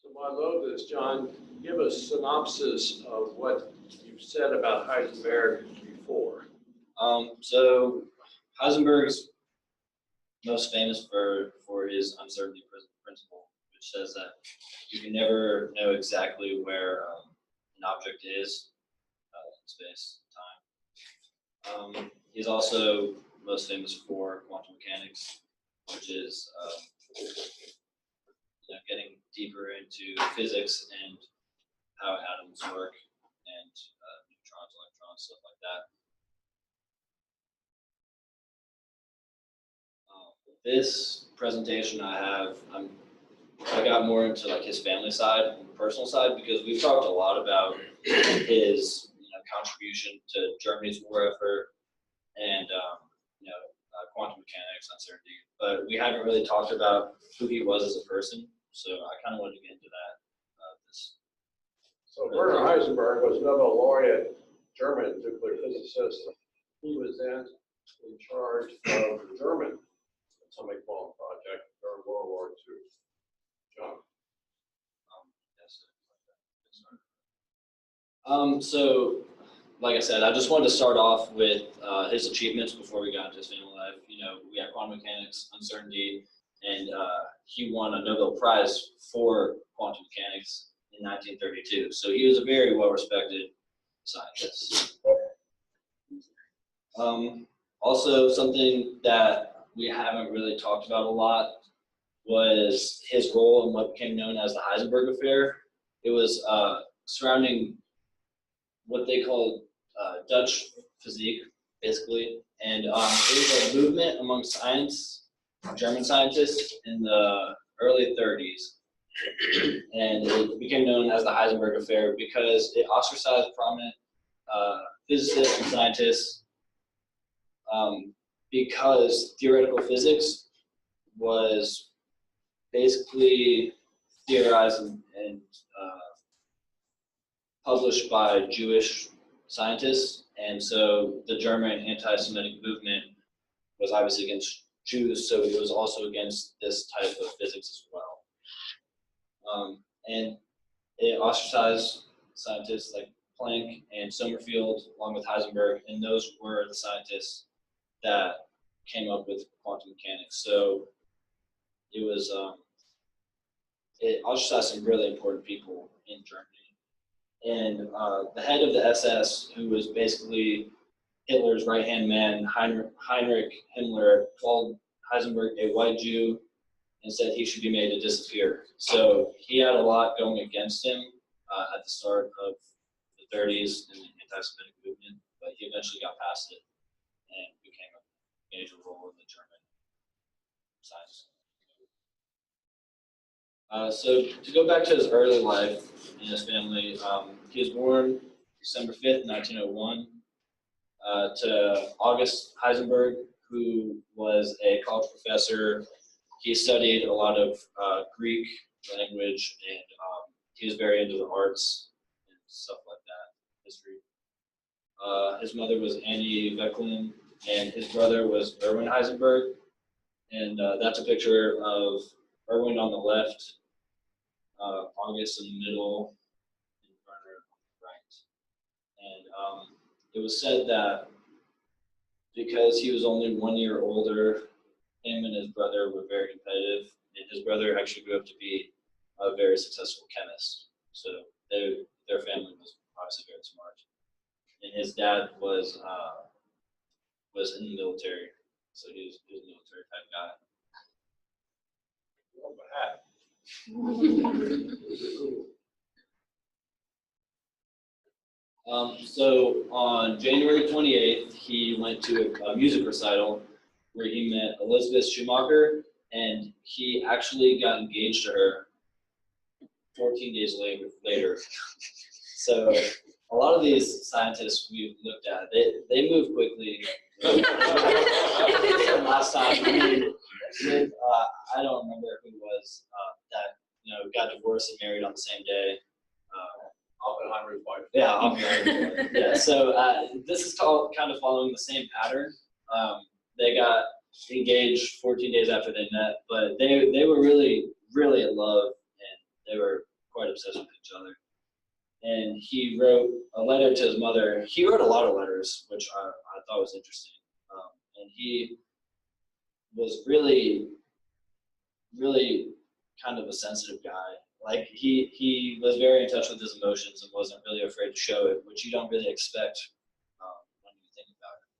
So while I love this, John, give a synopsis of what you've said about Heisenberg before. So Heisenberg's most famous for his uncertainty principle, which says that you can never know exactly where an object is in space and time. He's also most famous for quantum mechanics, which is getting deeper into physics and how atoms work and neutrons, electrons, stuff like that. This presentation I got more into like his family side and personal side because we've talked a lot about his contribution to Germany's war effort and quantum mechanics, uncertainty, but we haven't really talked about who he was as a person. So I kind of wanted to get into that. So Werner Heisenberg was Nobel laureate, German nuclear physicist. He was then in charge of the German atomic bomb project during World War II. John. So, like I said, I just wanted to start off with his achievements before we got into his family life. We had quantum mechanics, uncertainty, and he won a Nobel Prize for quantum mechanics in 1932. So he was a very well-respected scientist. Also, something that we haven't really talked about a lot was his role in what became known as the Heisenberg Affair. It was surrounding what they called Dutch physique, basically. And it was a movement among German scientists in the early 30s. And it became known as the Heisenberg Affair because it ostracized prominent physicists and scientists because theoretical physics was basically theorized and published by Jewish scientists, and so the German anti-Semitic movement was obviously against Jews, so it was also against this type of physics as well. And it ostracized scientists like Planck and Sommerfeld, along with Heisenberg, and those were the scientists that came up with quantum mechanics. So it was it ostracized some really important people in Germany. And the head of the SS, who was basically Hitler's right-hand man, Heinrich Himmler, called Heisenberg a white Jew and said he should be made to disappear. So he had a lot going against him at the start of the 30s in the anti-Semitic movement, but he eventually got past it and became a major role in the German science. So to go back to his early life and his family, he was born December 5th, 1901, to August Heisenberg, who was a college professor. He studied a lot of Greek language, and he was very into the arts and stuff like that, history. His mother was Annie Vecklin, and his brother was Erwin Heisenberg. And that's a picture of Erwin on the left, August in the middle, and Werner on the right. And it was said that because he was only 1 year older, him and his brother were very competitive, and his brother actually grew up to be a very successful chemist. So their family was obviously very smart. And his dad was in the military, so he was a military type guy. Love the hat. So on January 28th, he went to a music recital where he met Elizabeth Schumacher, and he actually got engaged to her 14 days later. So a lot of these scientists we've looked at, they move quickly. Last time, I don't remember who it was that got divorced and married on the same day. Oppenheimer's wife. Yeah, Oppenheimer. Yeah. So this is kind of following the same pattern. They got engaged 14 days after they met, but they were really, really in love, and they were quite obsessed with each other. And he wrote a letter to his mother. He wrote a lot of letters, which I thought was interesting. And he was really, really kind of a sensitive guy. Like he was very in touch with his emotions and wasn't really afraid to show it, which you don't really expect when you think about it.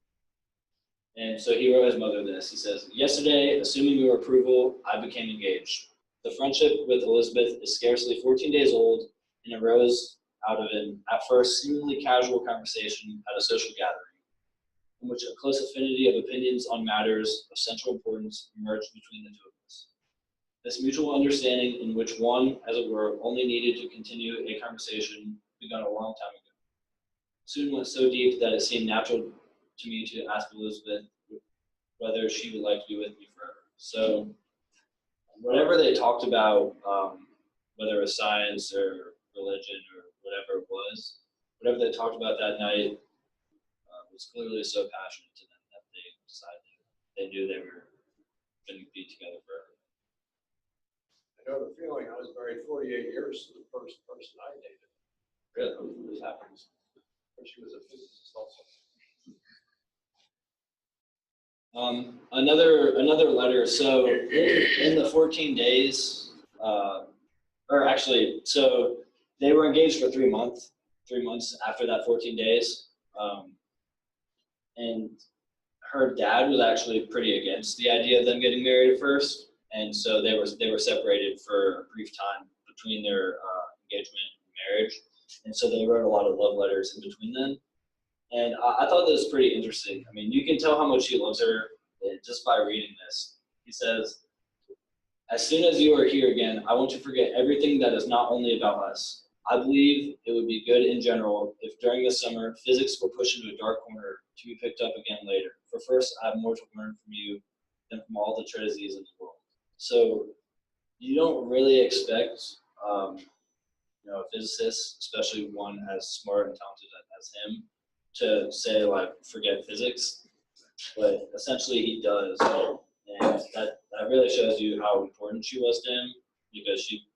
And so he wrote his mother this. He says, "Yesterday, assuming your approval, I became engaged. The friendship with Elizabeth is scarcely 14 days old and arose out of an, at first, seemingly casual conversation at a social gathering, in which a close affinity of opinions on matters of central importance emerged between the two of us. This mutual understanding, in which one, as it were, only needed to continue a conversation, begun a long time ago, soon went so deep that it seemed natural to me to ask Elizabeth whether she would like to be with me forever." So whatever they talked about, whether it was science or religion or whatever it was, whatever they talked about that night was clearly so passionate to them that they decided they knew they were going to be together forever. I know the feeling. I was married 48 years to the first person I dated. Really? This happens. And she was a physicist also. Another letter. So in the 14 days, or actually, so they were engaged for 3 months. 3 months after that 14 days, and her dad was actually pretty against the idea of them getting married at first, and so they were separated for a brief time between their engagement and marriage, and so they wrote a lot of love letters in between them. And I thought that was pretty interesting. I mean, you can tell how much he loves her just by reading this. He says, "As soon as you are here again, I want to forget everything that is not only about us. I believe it would be good in general if during the summer physics were pushed into a dark corner to be picked up again later. For first, I have more to learn from you than from all the treatises in the world." So you don't really expect a physicist, especially one as smart and talented as him, to say like forget physics, but essentially he does, and that really shows you how important she was to him, because she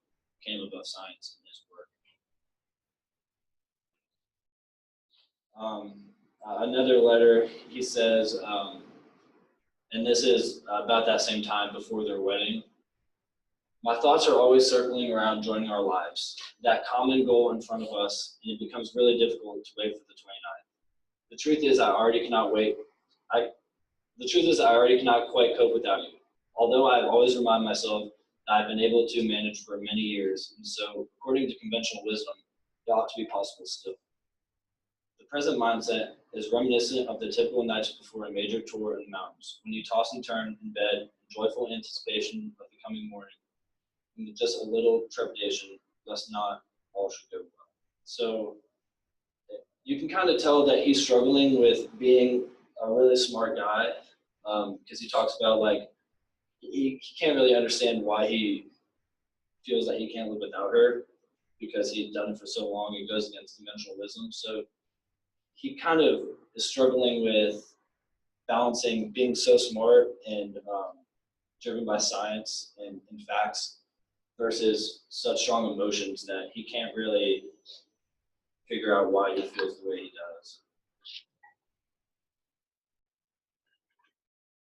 came above science in his work. Another letter, he says, and this is about that same time before their wedding: "My thoughts are always circling around joining our lives, that common goal in front of us, and it becomes really difficult to wait for the 29th. The truth is I already cannot quite cope without you, although I have always reminded myself that I've been able to manage for many years, and so, according to conventional wisdom, it ought to be possible still. The present mindset is reminiscent of the typical nights before a major tour in the mountains, when you toss and turn in bed in joyful anticipation of the coming morning, and with just a little trepidation, lest not all should go well." So you can kind of tell that he's struggling with being a really smart guy, because he talks about like he can't really understand why he feels that he can't live without her, because he'd done it for so long. It goes against conventional wisdom. So he kind of is struggling with balancing being so smart and driven by science and facts versus such strong emotions that he can't really figure out why he feels the way he does.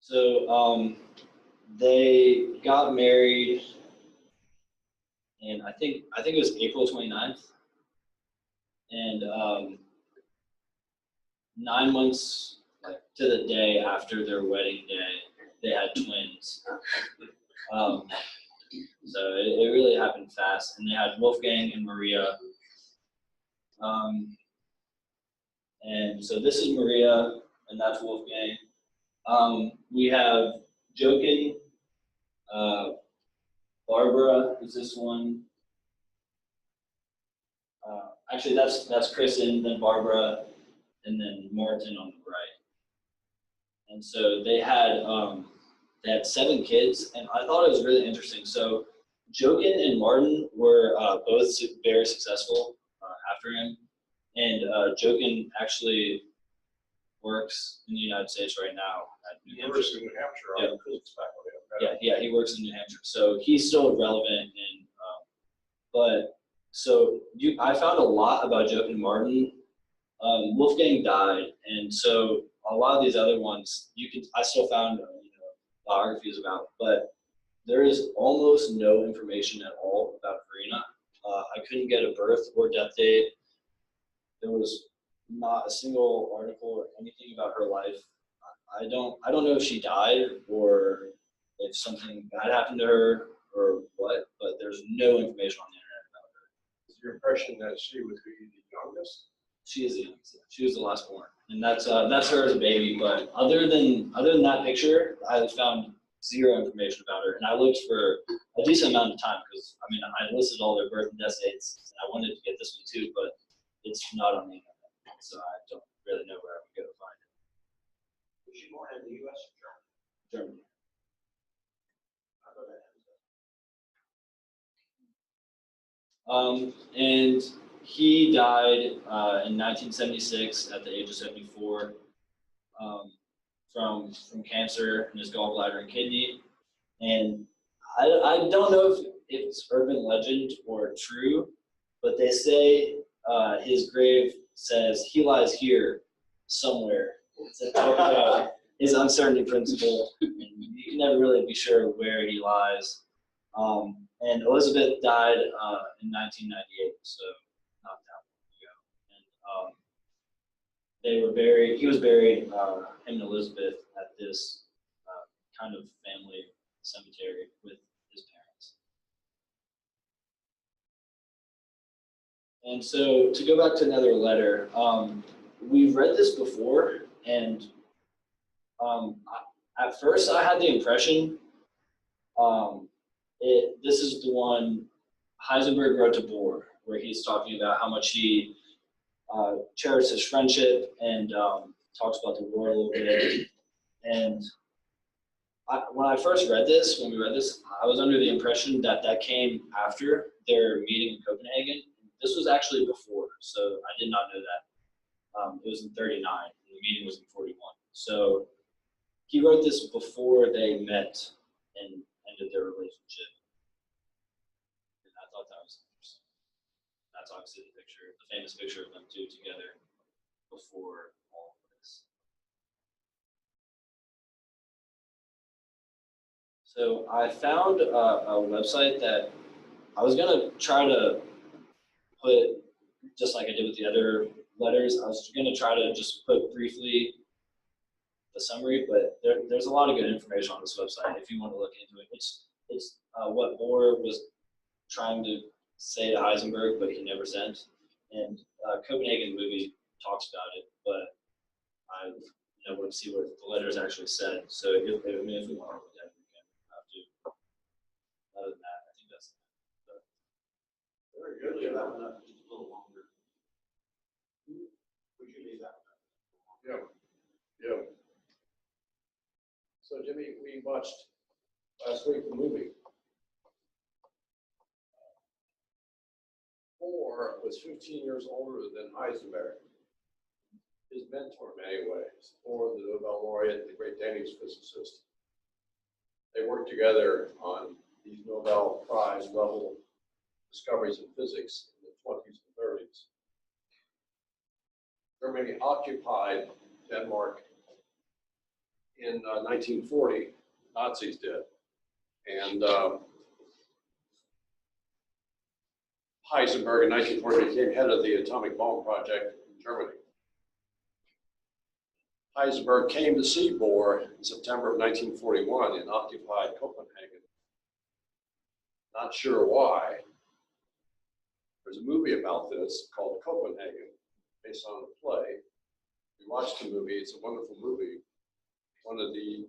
So they got married, and I think it was April 29th, and 9 months to the day after their wedding day, they had twins. So it really happened fast, and they had Wolfgang and Maria. And so this is Maria, and that's Wolfgang. We have Jochen, Barbara is this one. Actually, that's Kristen, then Barbara, and then Martin on the right. And so they had 7 kids, and I thought it was really interesting. So Jochen and Martin were both very successful after him, and Jochen actually works in the United States right now at New Hampshire. He works in New Hampshire on the physics faculty. Yeah, he works in New Hampshire, so he's still relevant. And but So I found a lot about Joachim Martin. Wolfgang died, and so a lot of these other ones I still found biographies about, but there is almost no information at all about Verena. I couldn't get a birth or death date. There was not a single article or anything about her life. I don't know if she died or if something bad happened to her or what, but there's no information on the internet about her. Is your impression that she would be the youngest? She is the youngest. She was the last born, and that's her as a baby. But other than that picture, I found zero information about her, and I looked for a decent amount of time because I listed all their birth and death dates, and I wanted to get this one too, but it's not on the internet, so I don't really know where I would go to find it. Was she born in the U.S. or Germany. And he died in 1976 at the age of 74 from cancer in his gallbladder and kidney. And I don't know if it's urban legend or true, but they say his grave says he lies here somewhere. It's a talk about his uncertainty principle, and you can never really be sure where he lies. And Elizabeth died in 1998, so not that long ago. And he was buried, him and Elizabeth, at this kind of family cemetery with his parents. And so to go back to another letter, we've read this before, and at first I had the impression this is the one Heisenberg wrote to Bohr, where he's talking about how much he cherished his friendship and talks about the war a little bit. And when we read this, I was under the impression that came after their meeting in Copenhagen. This was actually before, so I did not know that. It was in 39, and the meeting was in 41. So he wrote this before they met and ended their relationship. And I thought that was interesting. That's obviously the famous picture of them two together before all of this. So I found a website that I was gonna try to put, just like I did with the other letters, I was gonna try to just put briefly the summary, but there's a lot of good information on this website if you want to look into it. It's what Bohr was trying to say to Heisenberg, but he never sent. And Copenhagen movie talks about it, but I want to see what the letters actually said. So if we want to look at it, we can have to. Other than that, I think that's it. Very good. Yeah, that one up just a little longer. Would you leave that one? Yeah. So Jimmy, we watched last week the movie. Bohr was 15 years older than Heisenberg. His mentor in many ways, Bohr, the Nobel laureate, the great Danish physicist. They worked together on these Nobel Prize level discoveries in physics in the 20s and 30s. Germany occupied Denmark in 1940, Nazis did. And Heisenberg in 1940 became head of the atomic bomb project in Germany. Heisenberg came to see Bohr in September of 1941 in occupied Copenhagen. Not sure why. There's a movie about this called Copenhagen, based on a play. We watched the movie, it's a wonderful movie. One of the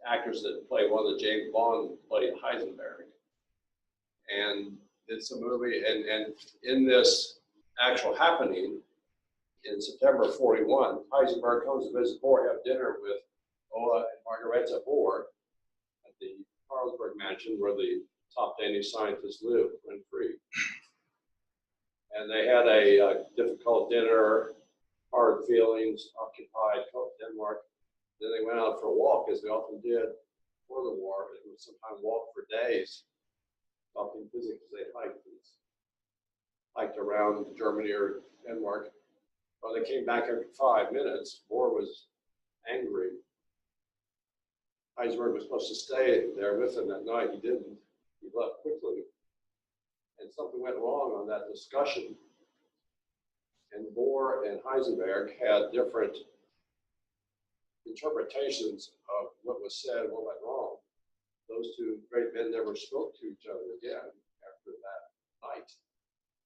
actors that played one of the James Bond played Heisenberg. And it's a movie, and in this actual happening, in September of 41, Heisenberg comes to visit Bohr, have dinner with Ola and Margareta Bohr at the Carlsberg Mansion where the top Danish scientists live rent-free. And they had a difficult dinner, hard feelings, occupied Denmark. Then they went out for a walk, as they often did before the war. They would sometimes walk for days, talking physics as they hiked these hiked around Germany or Denmark. Well, they came back after 5 minutes. Bohr was angry. Heisenberg was supposed to stay there with him that night. He didn't. He left quickly. And something went wrong on that discussion. And Bohr and Heisenberg had different interpretations of what was said and what went wrong. Those two great men never spoke to each other again after that night.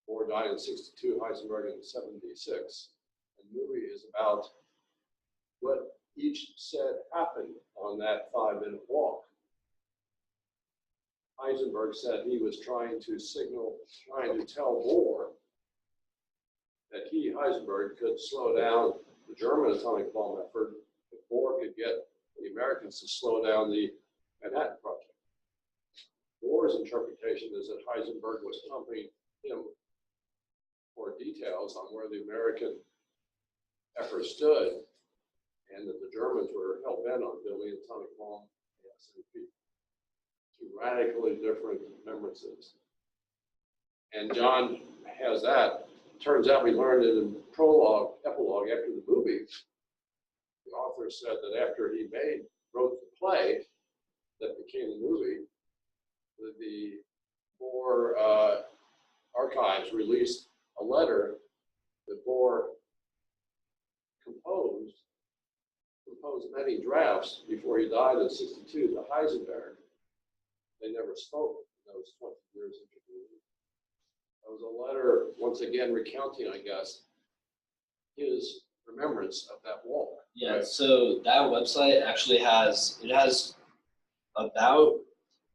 Bohr died in 62, Heisenberg in 76. And the movie is about what each said happened on that 5-minute walk. Heisenberg said he was trying to tell Bohr that he, Heisenberg, could slow down the German atomic bomb effort if Bohr could get the Americans to slow down the Manhattan Project. Bohr's interpretation is that Heisenberg was pumping him for details on where the American effort stood, and that the Germans were hell-bent on building an atomic bomb ASAP. Two radically different remembrances. And John has that. Turns out we learned in the epilogue after the movie, the author said that after he wrote the play that became the movie, the Bohr archives released a letter that Bohr composed many drafts before he died in 62 to Heisenberg. They never spoke in those 20 years intervening. It was a letter, once again, recounting, I guess, his remembrance of that walk. Yeah, right? so that website actually has about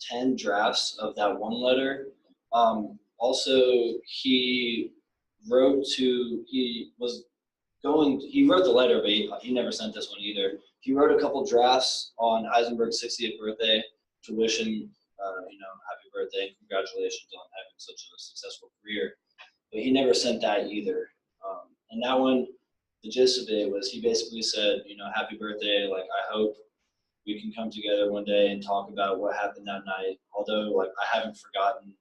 10 drafts of that one letter. Also, he wrote the letter, but he never sent this one either. He wrote a couple drafts on Heisenberg's 60th birthday to wish him, happy birthday and congratulations on having such a successful career. But he never sent that either. And that one, the gist of it was he basically said, happy birthday. Like, I hope we can come together one day and talk about what happened that night. Although, like, I haven't forgotten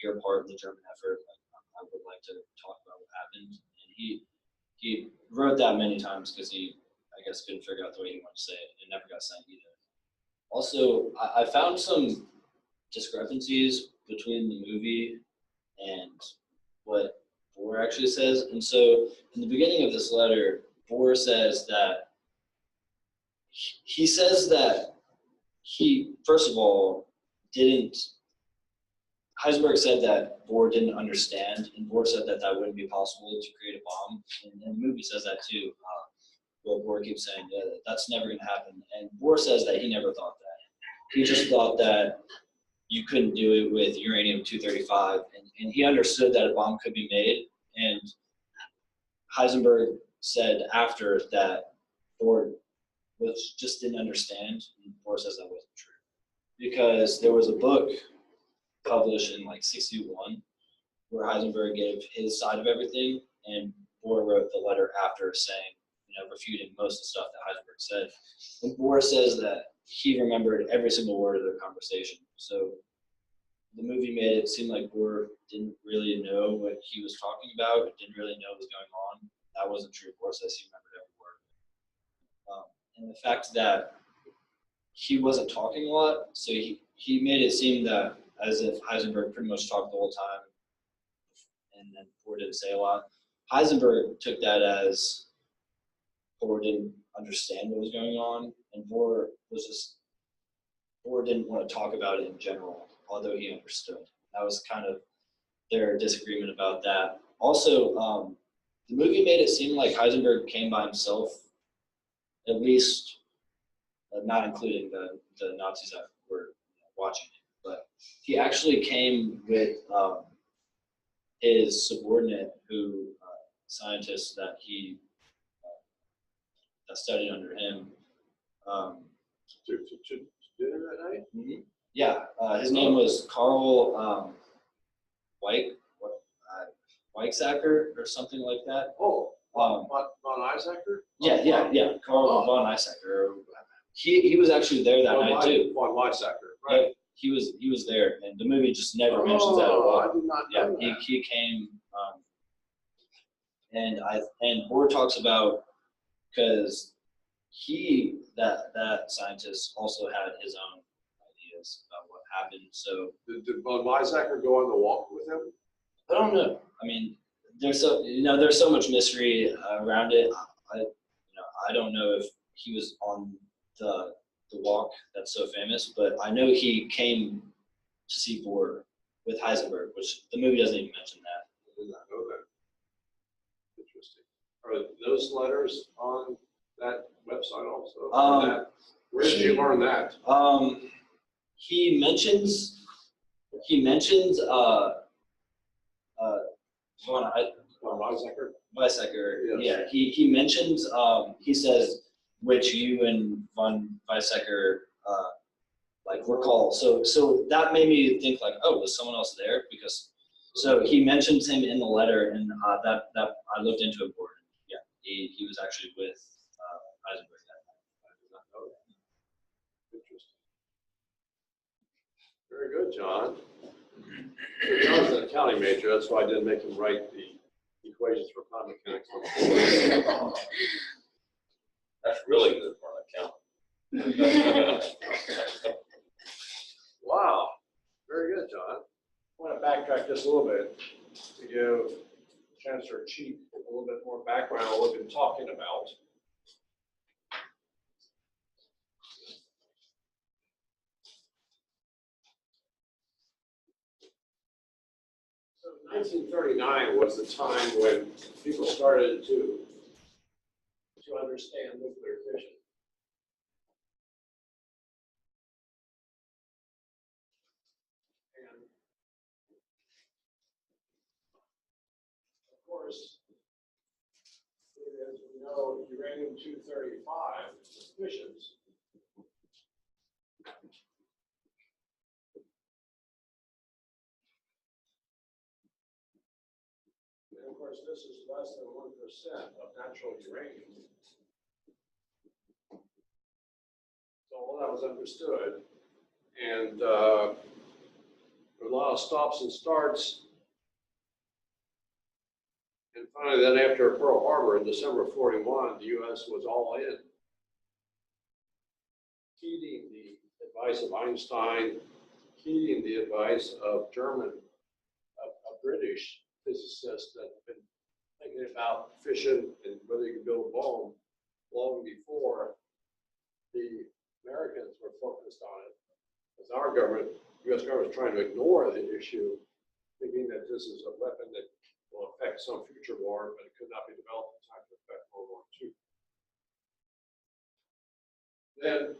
your part of the German effort. Like, I would like to talk about what happened. And he wrote that many times because he, I guess, couldn't figure out the way he wanted to say it. It never got sent either. Also, I found some discrepancies between the movie and what Bohr actually says. And so in the beginning of this letter, Bohr says that he says that he, first of all, Heisenberg said that Bohr didn't understand, and Bohr said that that wouldn't be possible to create a bomb. And the movie says that too. Well, Bohr keeps saying, yeah, that's never going to happen. And Bohr says that he never thought that. He just thought that you couldn't do it with uranium-235, and he understood that a bomb could be made. And Heisenberg said after that Bohr just didn't understand, and Bohr says that wasn't true. Because there was a book published in like 61 where Heisenberg gave his side of everything, and Bohr wrote the letter after saying, refuting most of the stuff that Heisenberg said. And Bohr says that he remembered every single word of their conversation. So the movie made it seem like Bohr didn't really know what he was talking about, didn't really know what was going on. That wasn't true. Bohr says he remembered every word. And the fact that he wasn't talking a lot, so he made it seem that as if Heisenberg pretty much talked the whole time, and then Bohr didn't say a lot. Heisenberg took that as Bohr didn't understand what was going on, and Bohr didn't want to talk about it in general, although he understood. That was kind of their disagreement about that. Also, the movie made it seem like Heisenberg came by himself, at least not including the Nazis that were watching it, but he actually came with his subordinate, scientist that he that studied under him. To dinner that night? Mm-hmm. Yeah, his name was Karl Weizsäcker or something like that. Oh, von Weizsäcker? Yeah, Karl von Weizsäcker. He was actually there that night too. Von Weizsäcker, right? He was there, and the movie just never mentions that at all. I did not know that. He came And Bohr talks about, because that scientist also had his own ideas about what happened. So Did von Weizsäcker go on the walk with him? I don't know. I mean, there's so much mystery around it. I don't know if he was on the walk that's so famous, but I know he came to see Bohr with Heisenberg, which the movie doesn't even mention that. I did not know that. Interesting. Are those letters on that website also? Where did you learn that? He mentions Von Weizsäcker? Weizsäcker. Yes. Yeah, he mentions he says which you and von Weizsäcker like recall. So that made me think like, oh, was someone else there? Because so he mentions him in the letter, and that I looked into it more. Yeah, he was actually with Heisenberg that night. I did not know that. Interesting. Very good, John. John's an accounting major, that's why I didn't make him write the equations for quantum mechanics. That's really good for an accountant. Wow, very good, John. I want to backtrack just a little bit to give Chancellor Cheek a little bit more background on what we've been talking about. So 1939 was the time when people started to understand nuclear fission. And of course, as we know, uranium-235 fissions. And of course, this is less than 1% of natural uranium. So all that was understood. And there were a lot of stops and starts. And finally, then after Pearl Harbor in December of '41, the U.S. was all in, heeding the advice of Einstein, heeding the advice of British physicists that had been thinking about fission and whether you could build a bomb long before the Americans were focused on it. As our government, U.S. government, was trying to ignore the issue, thinking that this is a weapon that will affect some future war, but it could not be developed in time to affect World War II. Then,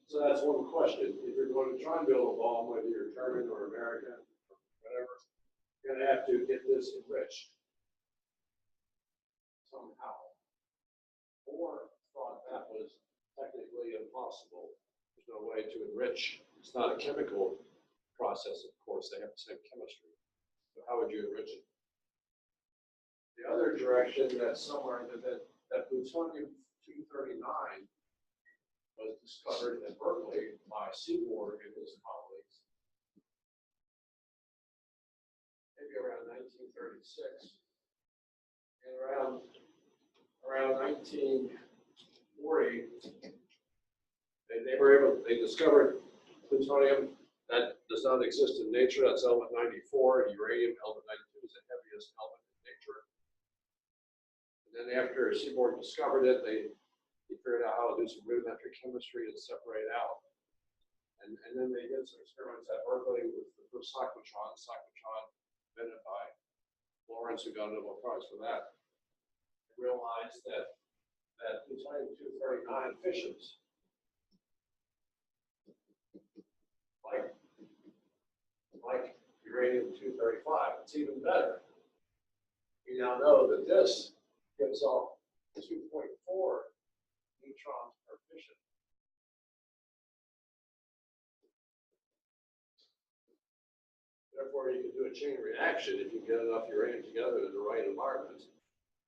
so that's one question. If you're going to try and build a bomb, whether you're German or American or whatever, you're going to have to get this enriched somehow. Or thought that was technically impossible. There's no way to enrich. It's not a chemical process, of course. They have the same chemistry. So how would you enrich it? The other direction that's somewhere that plutonium-239 was discovered at Berkeley by Seaborg and his colleagues, maybe around 1936. And around 1940, they discovered plutonium that does not exist in nature. That's element 94. Uranium, element 92, is the heaviest element in nature. And then after Seaborg discovered it, they figured out how to do some rudimentary chemistry and separate out. And then they did some experiments at Berkeley with the first cyclotron invented by Lawrence, who got a Nobel Prize for that. They realized that plutonium-239 fissions like uranium-235. It's even better. You now know that this gives off 2.4 neutrons per fission. Therefore, you can do a chain reaction if you get enough uranium together in the right environment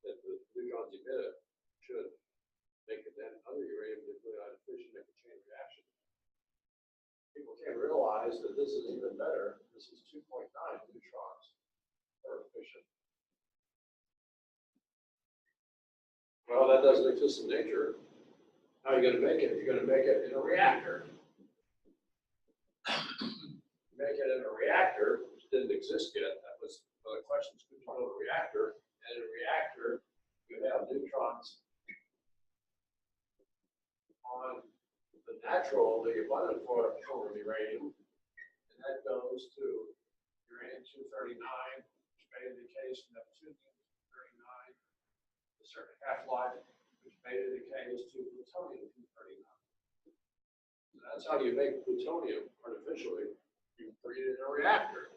that the neutrons emitted should make it then other uranium nuclide fission make a chain reaction. People can't realize that this is even better. This is 2.9 neutrons per fission. doesn't exist in nature. How are you gonna make it? You're gonna make it in a reactor. Make it in a reactor, which didn't exist yet. That was one of the questions, could you build a reactor? And in a reactor, you have neutrons on the natural, the abundant form of uranium, and that goes to uranium-239, which may indicate Neptunium-239, a certain half-life, which beta decays to plutonium-239. So that's how you make plutonium artificially. You breed it in a reactor.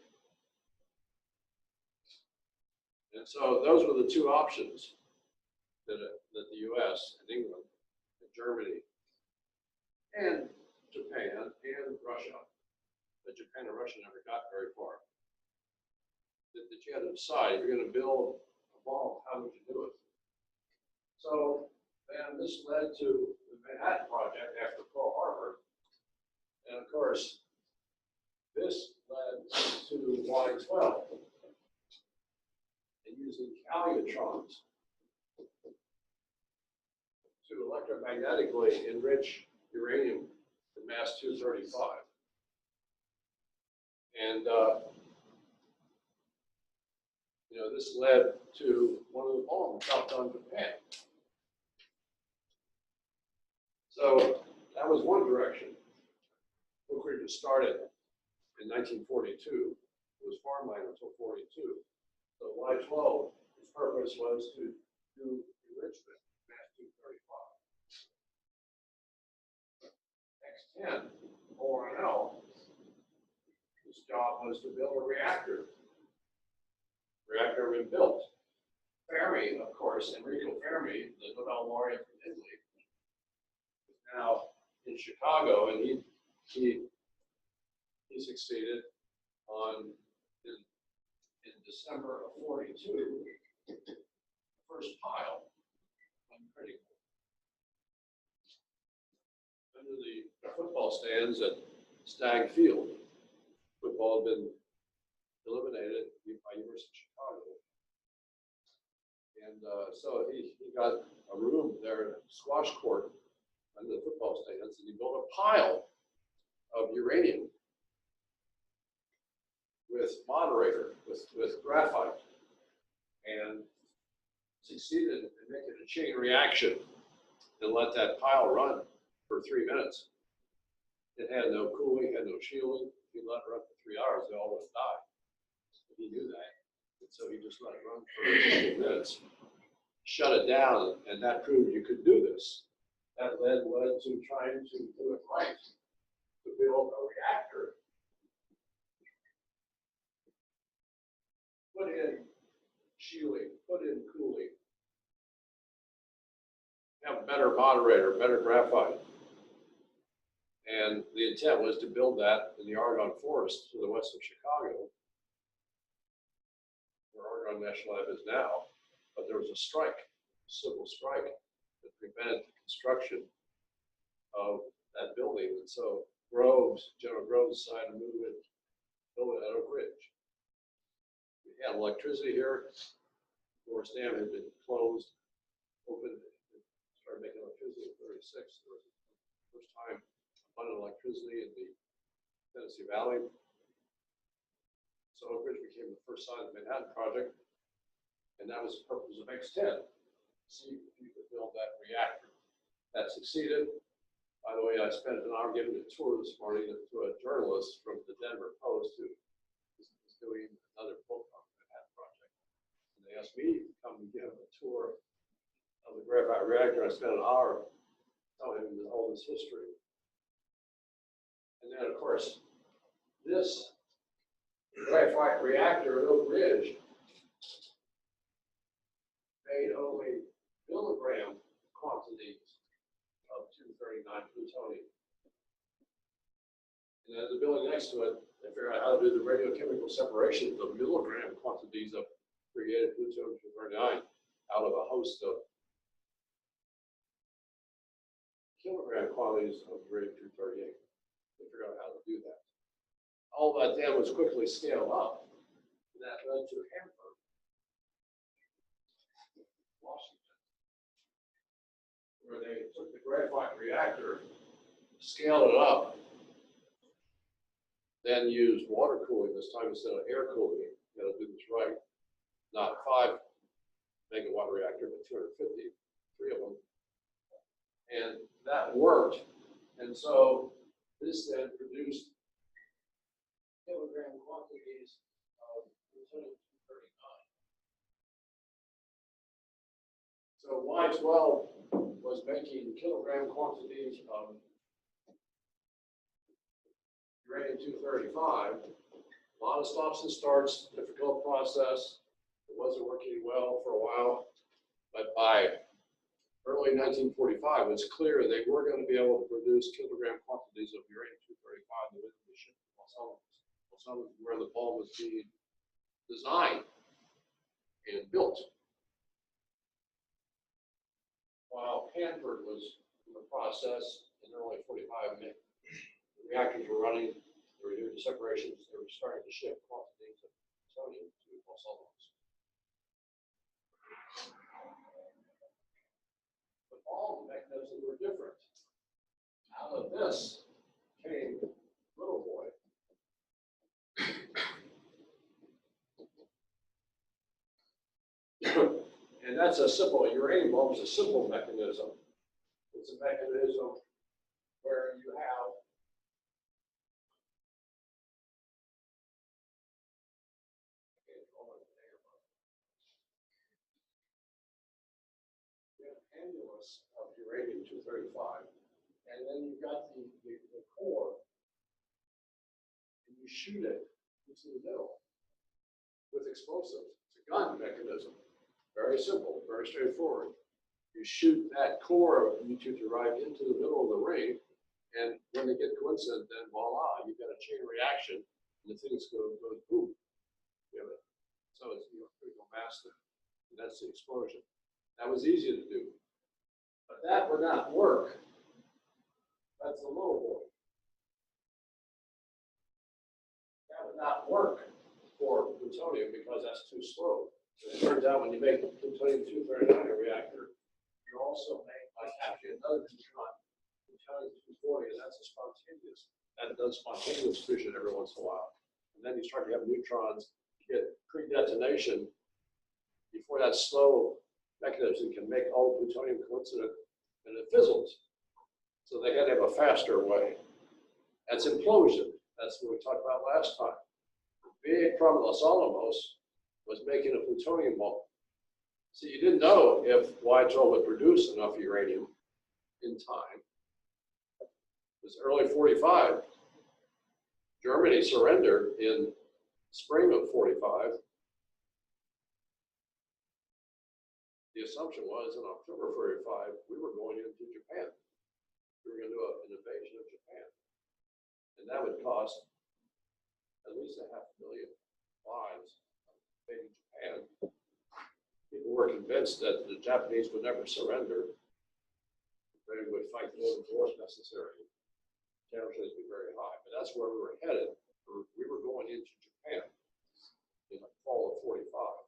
And so those were the two options that the US and England and Germany and Japan and Russia, but Japan and Russia never got very far, that you had to decide, if you're going to build a bomb, how would you do it? So then this led to the Manhattan Project after Pearl Harbor. And of course, this led to Y-12 and using calutrons to electromagnetically enrich uranium to mass 235. And, this led to one of the bombs dropped on Japan. So that was one direction. Oak Ridge was started in 1942. It was farmland until 42. So Y-12, its purpose was to do enrichment, mass 235. X-10, ORNL, his job was to build a reactor. Reactor had been built. Fermi, of course, Enrico Fermi, the Nobel laureate from Italy, is now in Chicago, and he succeeded in December of 42, the first pile on critical. Under the football stands at Stagg Field. Football had been eliminated by University of Chicago. And so he got a room there, a squash court under the football stands, and he built a pile of uranium with moderator, with graphite, and succeeded in making a chain reaction and let that pile run for 3 minutes. It had no cooling, had no shielding. If you let it run for 3 hours, they all would have died. He knew that. And so he just let it run for a few minutes, shut it down, and that proved you could do this. That led to trying to do it right, to build a reactor, put in shielding, put in cooling, have a better moderator, better graphite. And the intent was to build that in the Argonne Forest to the west of Chicago, where Argonne National Lab is now. But there was a strike, a civil strike, that prevented the construction of that building. And so General Groves decided to move it, build it at Oak Ridge. We had electricity here. Morris Dam had been closed, opened, started making electricity in 36. There was the first time abundant electricity in the Tennessee Valley. So Oak Ridge became the first site of the Manhattan Project, and that was the purpose of X-10. See if you could build that reactor. That succeeded. By the way, I spent an hour giving a tour this morning to a journalist from the Denver Post who is doing another book on the Manhattan Project. And they asked me to come and give a tour of the graphite reactor. I spent an hour telling him all this history. And then, of course, this graphite reactor at Oak Ridge made only milligram quantities of 239 plutonium. And as the building next to it, they figured out how to do the radiochemical separation of milligram quantities of created plutonium-239 out of a host of kilogram quantities of uranium-238. They figured out how to do that. All that then was quickly scaled up, and that led to Hanford, Washington. graphite reactor, scaled it up, then used water cooling this time instead of air cooling. You gotta do this right. Not 5 megawatt reactor, but 250, 3 of them. And that worked. And so this then produced kilogram quantities of plutonium-239. So Y12 was making kilogram quantities of uranium-235. A lot of stops and starts, difficult process. It wasn't working well for a while, but by early 1945, it's clear they were going to be able to produce kilogram quantities of uranium-235 that would be shipped to Los Alamos. Los Alamos is where the bomb was being designed and built. While Hanford was in the process in early 45, the reactors were running, they were doing separations, they were starting to ship quantities of plutonium to Los Alamos. But all the mechanisms were different. Out of this came Little Boy. And that's a simple, uranium bomb is a simple mechanism. It's a mechanism where you have annulus of uranium-235, and then you've got the core, and you shoot it into the middle with explosives. It's a gun mechanism. Very simple, very straightforward. You shoot that core of U-235 into the middle of the ring, and when they get coincident, then voila, you've got a chain reaction, and the things go boom. You know, so it's critical mass there. And that's the explosion. That was easy to do. But that would not work. That's the Little Boy. That would not work for plutonium because that's too slow. It turns out when you make plutonium-239 a reactor, you also make like actually another neutron, plutonium-240, and that's a spontaneous. That does spontaneous fission every once in a while. And then you start to have neutrons get pre-detonation before that slow mechanism can make all plutonium coincident, and it fizzles. So they had to have a faster way. That's implosion. That's what we talked about last time. The big problem with Los Alamos was making a plutonium bomb. So you didn't know if Y12 would produce enough uranium in time. It was early 45. Germany surrendered in spring of 45. The assumption was in October 45, we were going into Japan. We were going to do an invasion of Japan. And that would cost at least 500,000 lives invading Japan. People were convinced that the Japanese would never surrender. They would fight the war if necessary. Temperatures would be very high. But that's where we were headed. We were going into Japan in the fall of 45.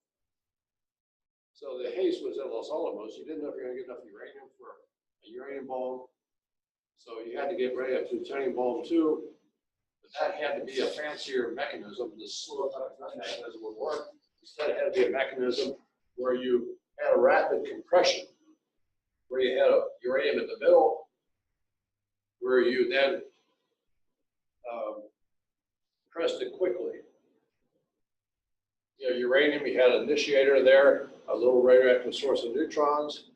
So the haste was at Los Alamos. You didn't know if you were going to get enough uranium for a uranium bomb. So you had to get ready a plutonium bomb too. But that had to be a fancier mechanism. The slow mechanism would work. Instead, it had to be a mechanism where you had a rapid compression, where you had a uranium in the middle, where you then pressed it quickly. You know, uranium, you had an initiator there, a little radioactive source of neutrons.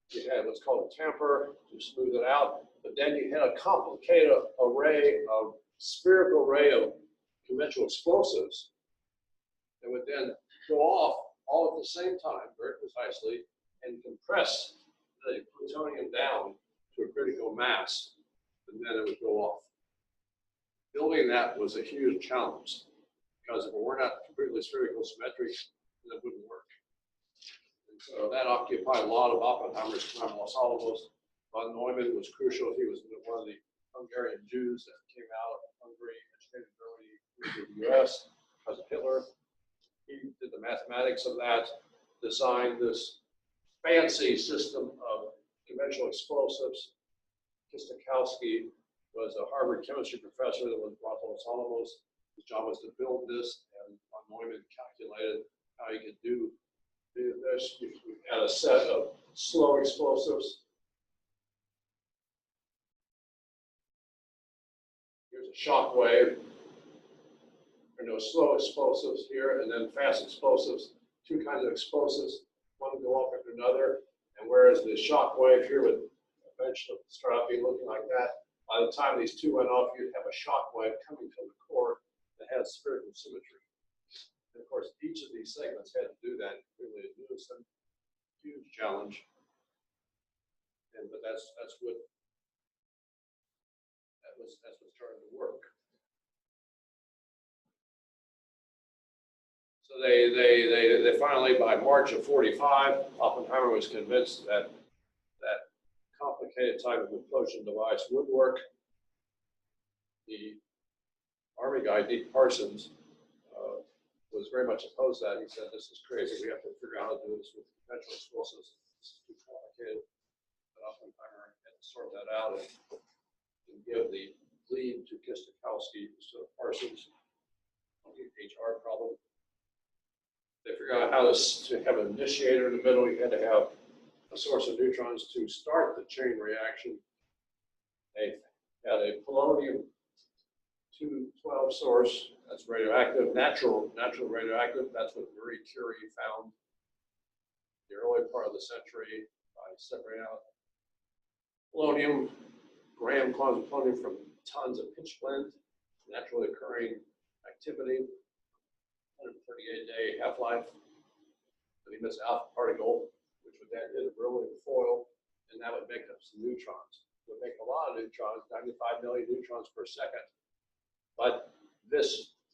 You had what's called a tamper to smooth it out. But then you had a complicated spherical array of conventional explosives that would then go off all at the same time, very precisely, and compress the plutonium down to a critical mass, and then it would go off. Building that was a huge challenge, because if it were not completely spherical symmetric, it wouldn't work. And so that occupied a lot of Oppenheimer's time. Los Alamos. Von Neumann was crucial. He was one of the Hungarian Jews that came out of Hungary, educated early in the US because of Hitler. He did the mathematics of that, designed this fancy system of conventional conventional explosives. Kistakowski was a Harvard chemistry professor that was brought to Los Alamos. His job was to build this, and von Neumann calculated how you could do this. You had a set of slow explosives. Here's a shock wave. There are no slow explosives here, and then fast explosives. Two kinds of explosives, one go off after another, and whereas the shock wave here would eventually start out being looking like that, by the time these two went off, you'd have a shock wave coming from the core that had spherical symmetry. And of course, each of these segments had to do that really in unison. Huge challenge. But that's what started to work. So they finally, by March of '45, Oppenheimer was convinced that that complicated type of implosion device would work. The Army guy, Deke Parsons, was very much opposed to that. He said, "This is crazy. We have to figure out how to do this with conventional explosives. This is too complicated." But Oppenheimer had to sort that out and give the lead to Kistakowski instead of Parsons. HR problem. They figured out how to have an initiator in the middle. You had to have a source of neutrons to start the chain reaction. They had a polonium-212 source that's radioactive, natural radioactive. That's what Marie Curie found in the early part of the century by separating out polonium, gram quantums of polonium from tons of pitchblende, naturally occurring activity. 138-day half-life. But he missed alpha particle, which would then hit a beryllium foil, and that would make up some neutrons. It would make a lot of neutrons, 95 million neutrons per second. But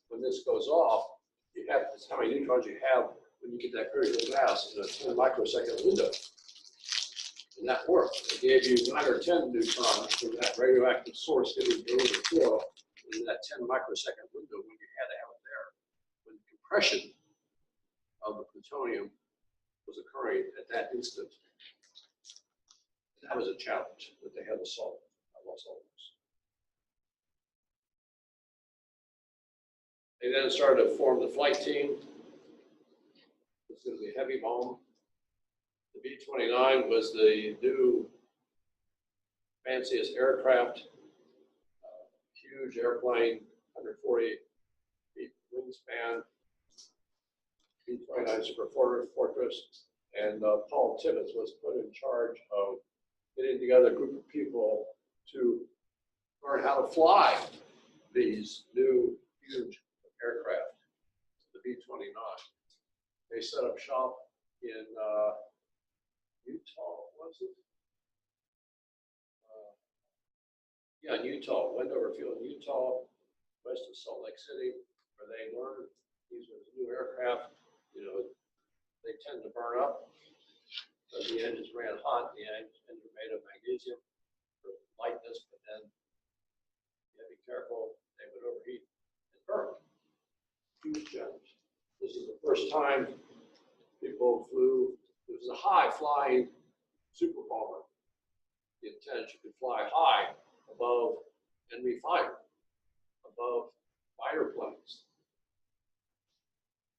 when this goes off, you have this how many neutrons you have when you get that critical mass in a 10 microsecond window. And that worked. It gave you 9 or 10 neutrons from that radioactive source hitting beryllium foil in that 10 microsecond window when you had to have it there. When the compression of the plutonium was occurring at that instant. That was a challenge that they had to solve at Los Alamos. They then started to form the flight team. It's going to be a heavy bomb. The B-29 was the new fanciest aircraft, huge airplane, 140 feet wingspan, B-29 Super Fortress, and Paul Tibbets was put in charge of getting together a group of people to learn how to fly these new huge aircraft, the B-29. They set up shop in Utah, was it? Yeah, in Utah, Wendover Field in Utah, west of Salt Lake City, where they learned these were new aircraft. You know, they tend to burn up. So the engines ran hot. The engines were made of magnesium for lightness, but then you had to be careful. They would overheat and burn. Huge challenge. This is the first time people flew. It was a high-flying super bomber. The intent you could fly high above enemy fire, above fighter planes.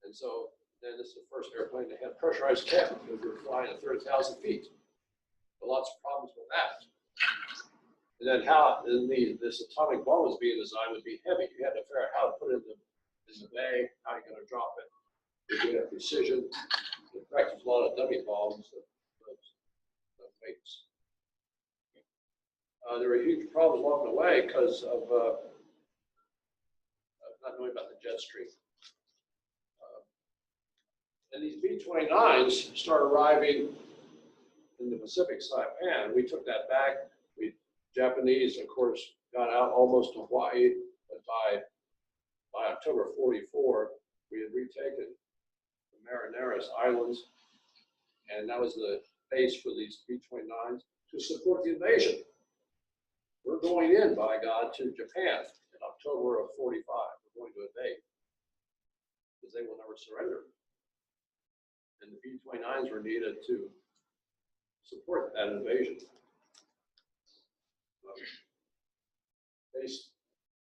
And so then this is the first airplane that had pressurized cabin because we were flying at 30,000 feet. But lots of problems with that. And then this atomic bomb was being designed would be heavy. You had to figure out how to put it in the bay, how you're going to drop it. You had precision. In fact, there's a lot of dummy bombs that weights. There were huge problems along the way because of not knowing about the jet stream. And these B-29s started arriving in the Pacific Saipan. We took that back. Japanese, of course, got out almost to Hawaii, but by October '44, we had retaken the Marianas Islands, and that was the base for these B-29s to support the invasion. We're going in, by God, to Japan in October of '45. We're going to invade because they will never surrender. And the B-29s were needed to support that invasion.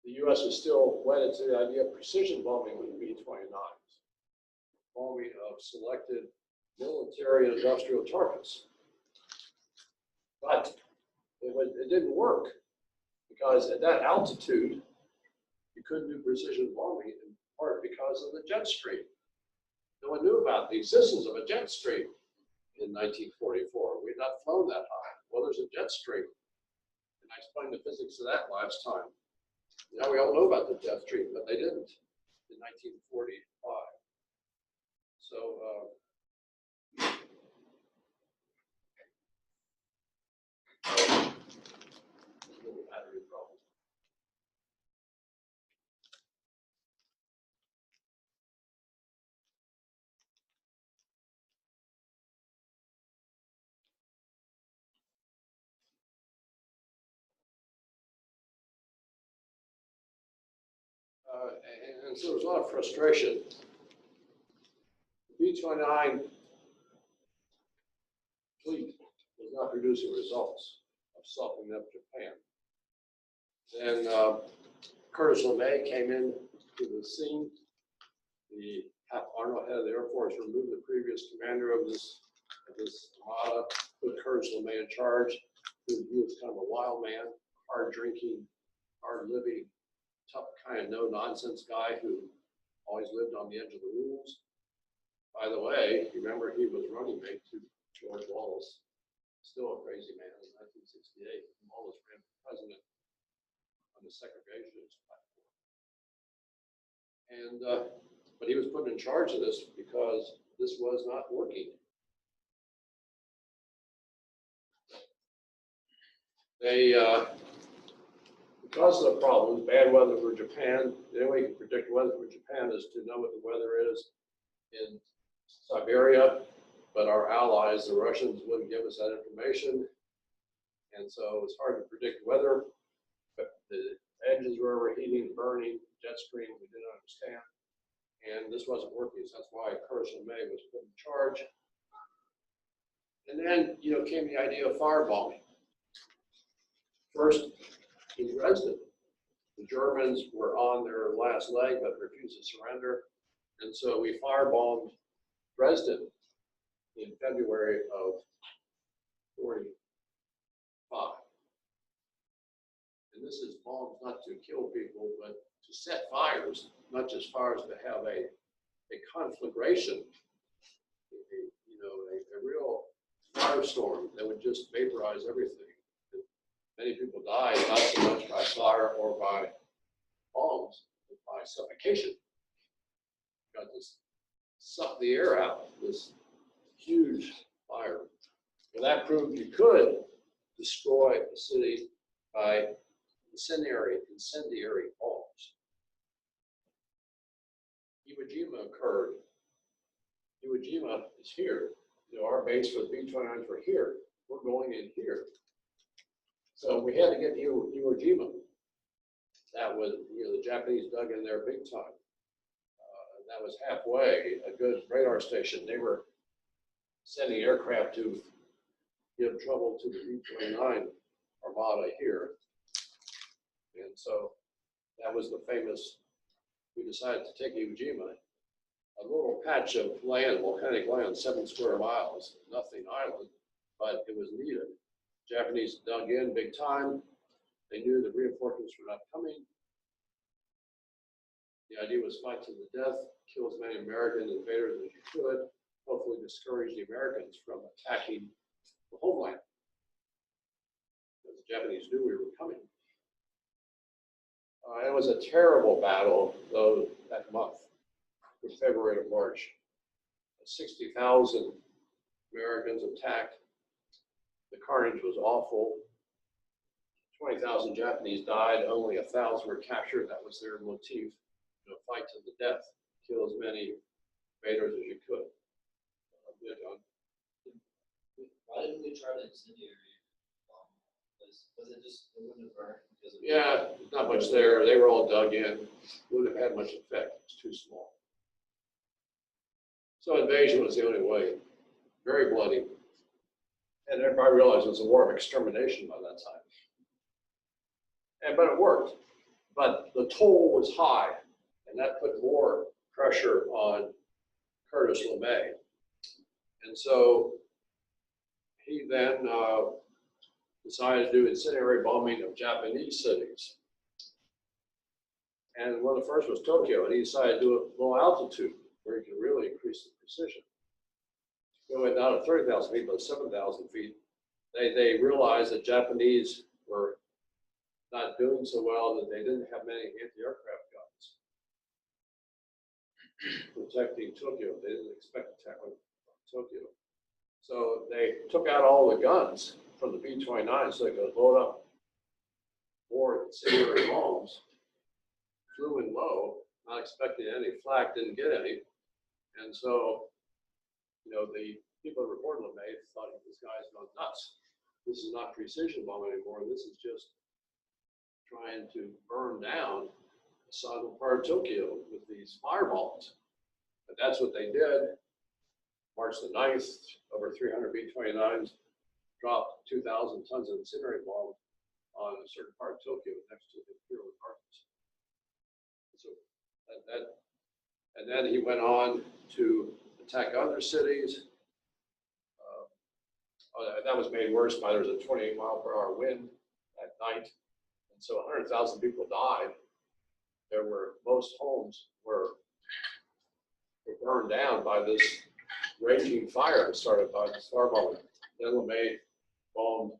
the U.S. was still wedded to the idea of precision bombing with the B-29s, bombing of selected military and industrial targets. But it didn't work because at that altitude, you couldn't do precision bombing in part because of the jet stream. No one knew about the existence of a jet stream in 1944. We had not flown that high. Well, there's a jet stream. And I explained the physics of that last time. Now we all know about the jet stream, but they didn't in 1945. So, little battery problem. And so there's a lot of frustration. The B-29 fleet was not producing results of softening up Japan. Then Curtis LeMay came in to the scene. The Hap Arnold, head of the Air Force, removed the previous commander of this armada, put Curtis LeMay in charge. He was kind of a wild man, hard drinking, hard living, tough kind of no-nonsense guy who always lived on the edge of the rules. By the way, you remember he was running mate to George Wallace, still a crazy man in 1968. Wallace ran for president on the segregationist platform. And, but he was put in charge of this because this was not working. They, because of the problems, bad weather for Japan, the only way you can predict weather for Japan is to know what the weather is in Siberia, but our allies, the Russians, wouldn't give us that information. And so it's hard to predict weather, but the engines were overheating, burning, jet stream, we didn't understand. And this wasn't working, so that's why Curtis LeMay was put in charge. And then, came the idea of firebombing. First, in Dresden, the Germans were on their last leg but refused to surrender. And so we firebombed Dresden in February of 45. And this is bombs not to kill people, but to set fires, not just fires, but have a conflagration, a real firestorm that would just vaporize everything. Many people died, not so much by fire or by bombs, but by suffocation. Got this, sucked the air out, this huge fire. Well, that proved you could destroy a city by incendiary bombs. Iwo Jima occurred. Iwo Jima is here. Our base for the B-29s were here. We're going in here. So we had to get to Iwo Jima. That was, the Japanese dug in there big time. That was halfway, a good radar station. They were sending aircraft to give trouble to the B-29 armada here. And so that was the famous, we decided to take Iwo Jima, a little patch of land, volcanic land, 7 square miles, nothing island, but it was needed. Japanese dug in big time. They knew the reinforcements were not coming. The idea was fight to the death, kill as many American invaders as you could, hopefully discourage the Americans from attacking the homeland. Because the Japanese knew we were coming. It was a terrible battle, though, that month, from February to March. 60,000 Americans attacked. The carnage was awful. 20,000 Japanese died, only 1,000 were captured. That was their motif, fight to the death, kill as many invaders as you could. Why didn't we try the incendiary? Was it just, it wouldn't have burned? Yeah, not much there. They were all dug in. Wouldn't have had much effect. It's too small. So invasion was the only way. Very bloody. And everybody realized it was a war of extermination by that time. but it worked. But the toll was high, and that put more pressure on Curtis LeMay. And so he then decided to do incendiary bombing of Japanese cities. And one of the first was Tokyo, and he decided to do it low altitude, where you can really increase the precision. Going down to 30,000 feet, but 7,000 feet, they realized that Japanese were not doing so well, that they didn't have many anti-aircraft guns protecting Tokyo. They didn't expect to attack Tokyo. So they took out all the guns from the B-29 so they could load up more incendiary bombs, flew in low, not expecting any flak, didn't get any. And so, the people that reported LeMay thought this guy's gone nuts. This is not precision bombing anymore. This is just trying to burn down a southern part of Tokyo with these fireballs. But that's what they did. March the 9th, over 300 B-29s dropped 2,000 tons of incendiary bombs on a certain part of Tokyo next to the Imperial Gardens. So and then he went on to attack other cities. That was made worse by there was a 28-mile-per-hour wind at night, and so 100,000 people died. Most homes were burned down by this raging fire started by the star bomber. Then LeMay bombed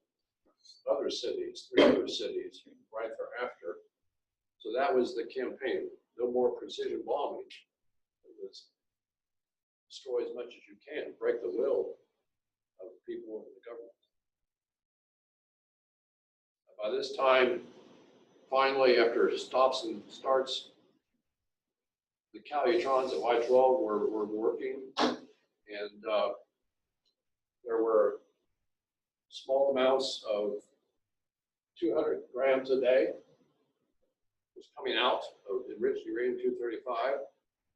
other cities, 3 other cities right thereafter. So that was the campaign. No more precision bombing. It was destroy as much as you can, break the will of the people and the government. By this time, finally, after stops and starts, the Calutrons at Y-12 were working, and there were small amounts of 200 grams a day was coming out of enriched uranium-235.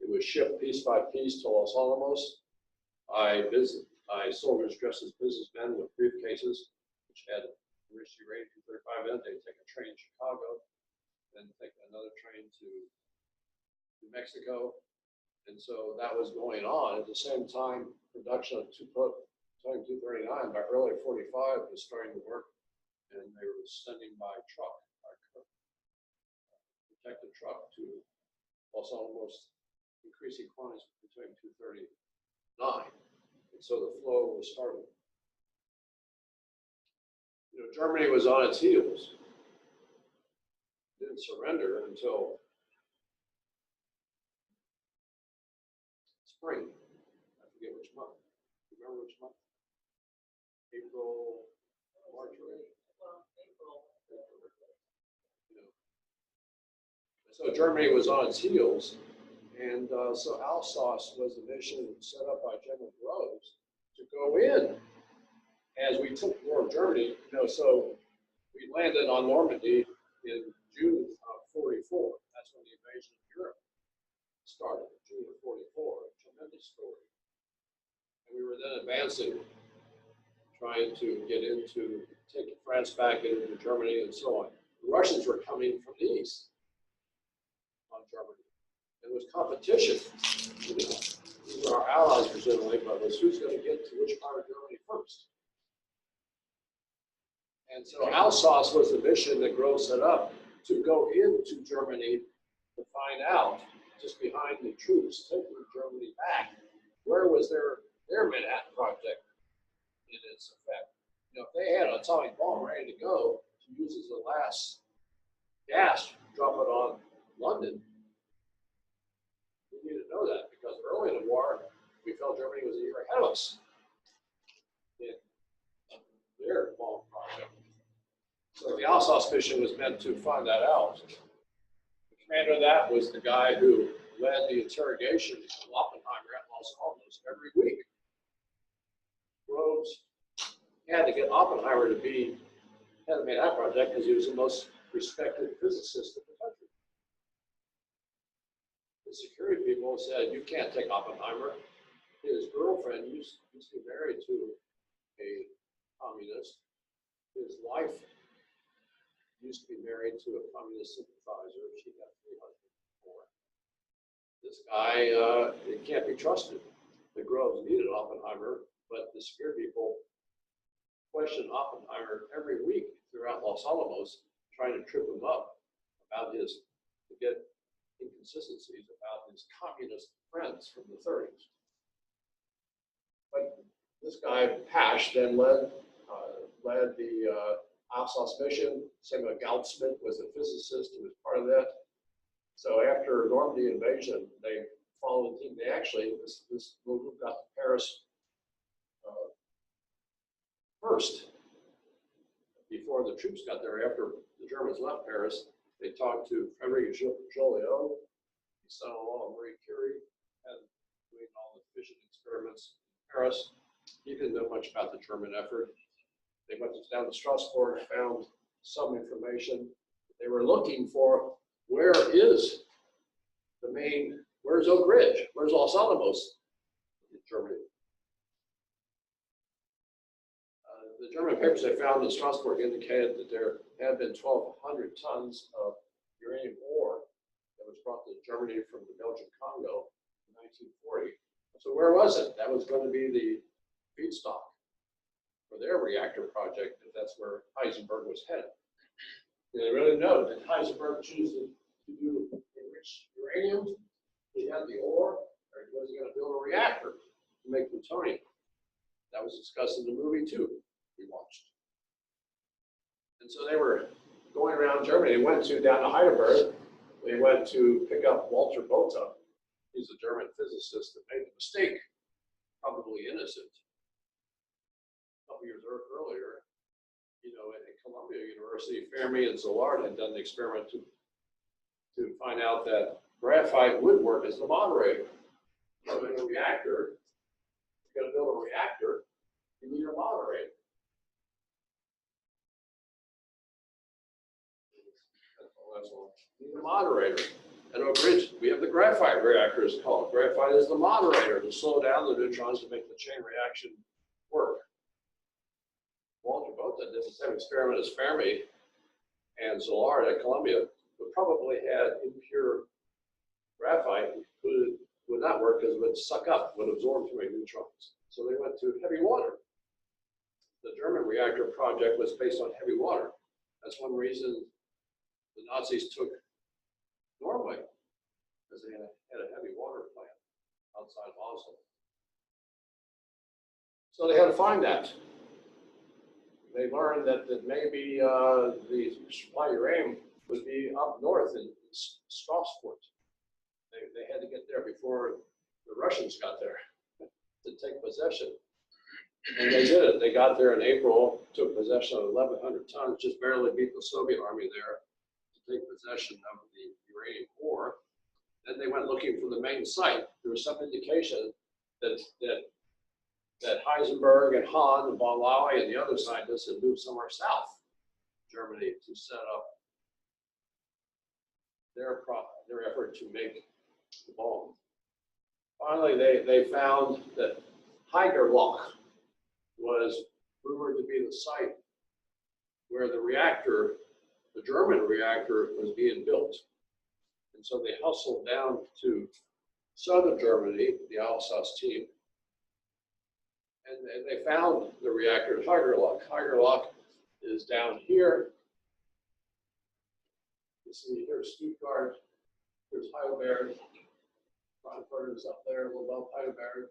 It was shipped piece by piece to Los Alamos by soldiers dressed as businessmen with briefcases, which had enriched uranium-235 in it. They'd take a train to Chicago, then take another train to New Mexico. And so that was going on. At the same time, production of plutonium-239 by early 45 was starting to work, and they were sending by truck, protected truck to Los Alamos, increasing quantities of plutonium-239. And so the flow was starting. Germany was on its heels. Didn't surrender until spring. I forget which month. Do you remember which month? April, March, right? So Germany was on its heels, and so Alsace was the mission set up by General Groves to go in as we took more of Germany. So we landed on Normandy in June of 44. That's when the invasion of Europe started, June of 44. A tremendous story. And we were then advancing, trying to get into, take France back into Germany and so on. The Russians were coming from the east on Germany. It was competition. These were our allies, presumably, but it was who's going to get to which part of Germany first. And so Alsace was the mission that Groves set up to go into Germany to find out, just behind the troops taking Germany back, where was their Manhattan Project in its effect. If they had an atomic bomb ready to go to use as the last gas, drop it on London, we need to know that, because early in the war, we felt Germany was a year ahead of us in their bomb project. So the Alsace mission was meant to find that out. The commander of that was the guy who led the interrogation of Oppenheimer at Los Alamos every week. Groves had to get Oppenheimer to be head of the Manhattan Project because he was the most respected physicist in the country. The security people said, you can't take Oppenheimer. His girlfriend used to be married to a communist. His wife used to be married to a communist sympathizer. She got 3 husbands before. This guy, it can't be trusted. The Groves needed Oppenheimer, but the secure people questioned Oppenheimer every week throughout Los Alamos, trying to trip him up about to get inconsistencies about his communist friends from the 30s. But this guy, Pash, then led the Alsos mission. Samuel Goudsmith was a physicist who was part of that. So after Normandy invasion, they followed the team. They actually, this little group got to Paris first. Before the troops got there, after the Germans left Paris, they talked to Frederic Joliot, his son-in-law Marie Curie, and doing all the fission experiments in Paris. He didn't know much about the German effort. They went down to Strasbourg, found some information. They were looking for where's Oak Ridge? Where's Los Alamos in Germany? The German papers they found in Strasbourg indicated that there had been 1,200 tons of uranium ore that was brought to Germany from the Belgian Congo in 1940. So where was it? That was going to be the feedstock for their reactor project, if that's where Heisenberg was headed. They really know that Heisenberg choose to do enrich uranium. He had the ore, or he was going to build a reactor to make plutonium. That was discussed in the movie too, we watched. And so they were going around Germany. They went down to Heidelberg. They went to pick up Walter Botha. He's a German physicist that made a mistake, probably innocent. A couple years earlier, at Columbia University, Fermi and Szilard had done the experiment to find out that graphite would work as the moderator. So in a reactor, if you're going to build a reactor, you need a moderator. That's all. You need a moderator. At Oak Ridge, we have the graphite reactor, it's called. Graphite is the moderator to slow down the neutrons to make the chain reaction work. Walter Botha did the same experiment as Fermi and Szilard at Columbia, but probably had impure graphite, would not work because it would suck up, would absorb too many neutrons. So they went to heavy water. The German reactor project was based on heavy water. That's one reason the Nazis took Norway, because they had a heavy water plant outside of Oslo. So they had to find that. They learned that maybe the supply uranium would be up north in Strasbourg. They had to get there before the Russians got there to take possession. And they did it. They got there in April, took possession of 1,100 tons, just barely beat the Soviet army there to take possession of the uranium ore. Then they went looking for the main site. There was some indication that Heisenberg and Hahn and von Laue and the other scientists had moved somewhere south Germany to set up their effort to make the bomb. Finally, they found that Haigerloch was rumored to be the site where the reactor, the German reactor, was being built. And so they hustled down to southern Germany, the Alsace team, and they found the reactor at Haigerloch. Haigerloch is down here. You see here's Stuttgart, here's Heidelberg, Frankfurt is up there, a little above Heidelberg.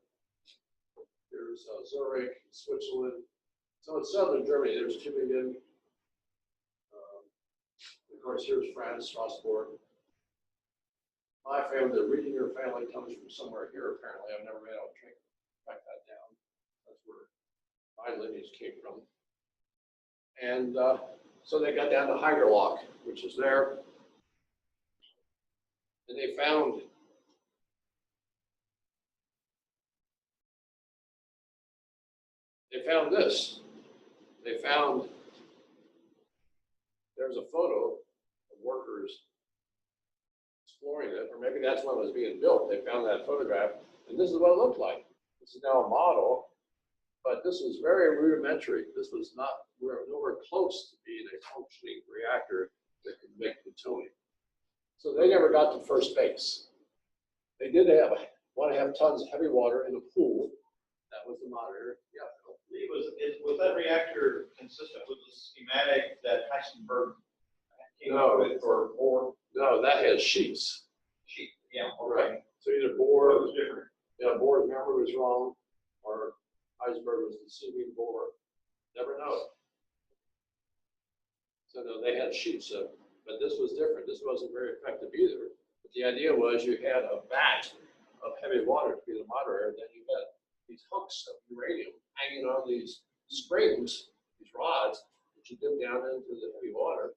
There's Zurich, Switzerland. So in southern Germany, there's Tübingen. Of course, here's France, Strasbourg. My family, the Riedinger family, comes from somewhere here, apparently. I've never been able to track that down. That's where my lineage came from. And so they got down to Haigerloch, which is there. And they found this. They found there's a photo of workers exploring it, or maybe that's when it was being built. They found that photograph, and this is what it looked like. This is now a model, but this was very rudimentary. This was not, we're nowhere close to being a functioning reactor. reactor that could make plutonium. So they never got to first base. They did have 1.5 tons of heavy water in a pool. That was the monitor. Yeah. Lee, was that reactor consistent with the schematic that Heisenberg came up with, or No, that has sheets. sheet? Yeah, Right. okay. So either Or it Bohr, was different. Bohr's memory was wrong, or Heisenberg was deceiving Bohr. Never know. So no, they had sheets of, but this was different. This wasn't very effective either. But the idea was you had a vat of heavy water to be the moderator, then you had these hooks of uranium hanging on these springs, these rods, that you dip down into the heavy water.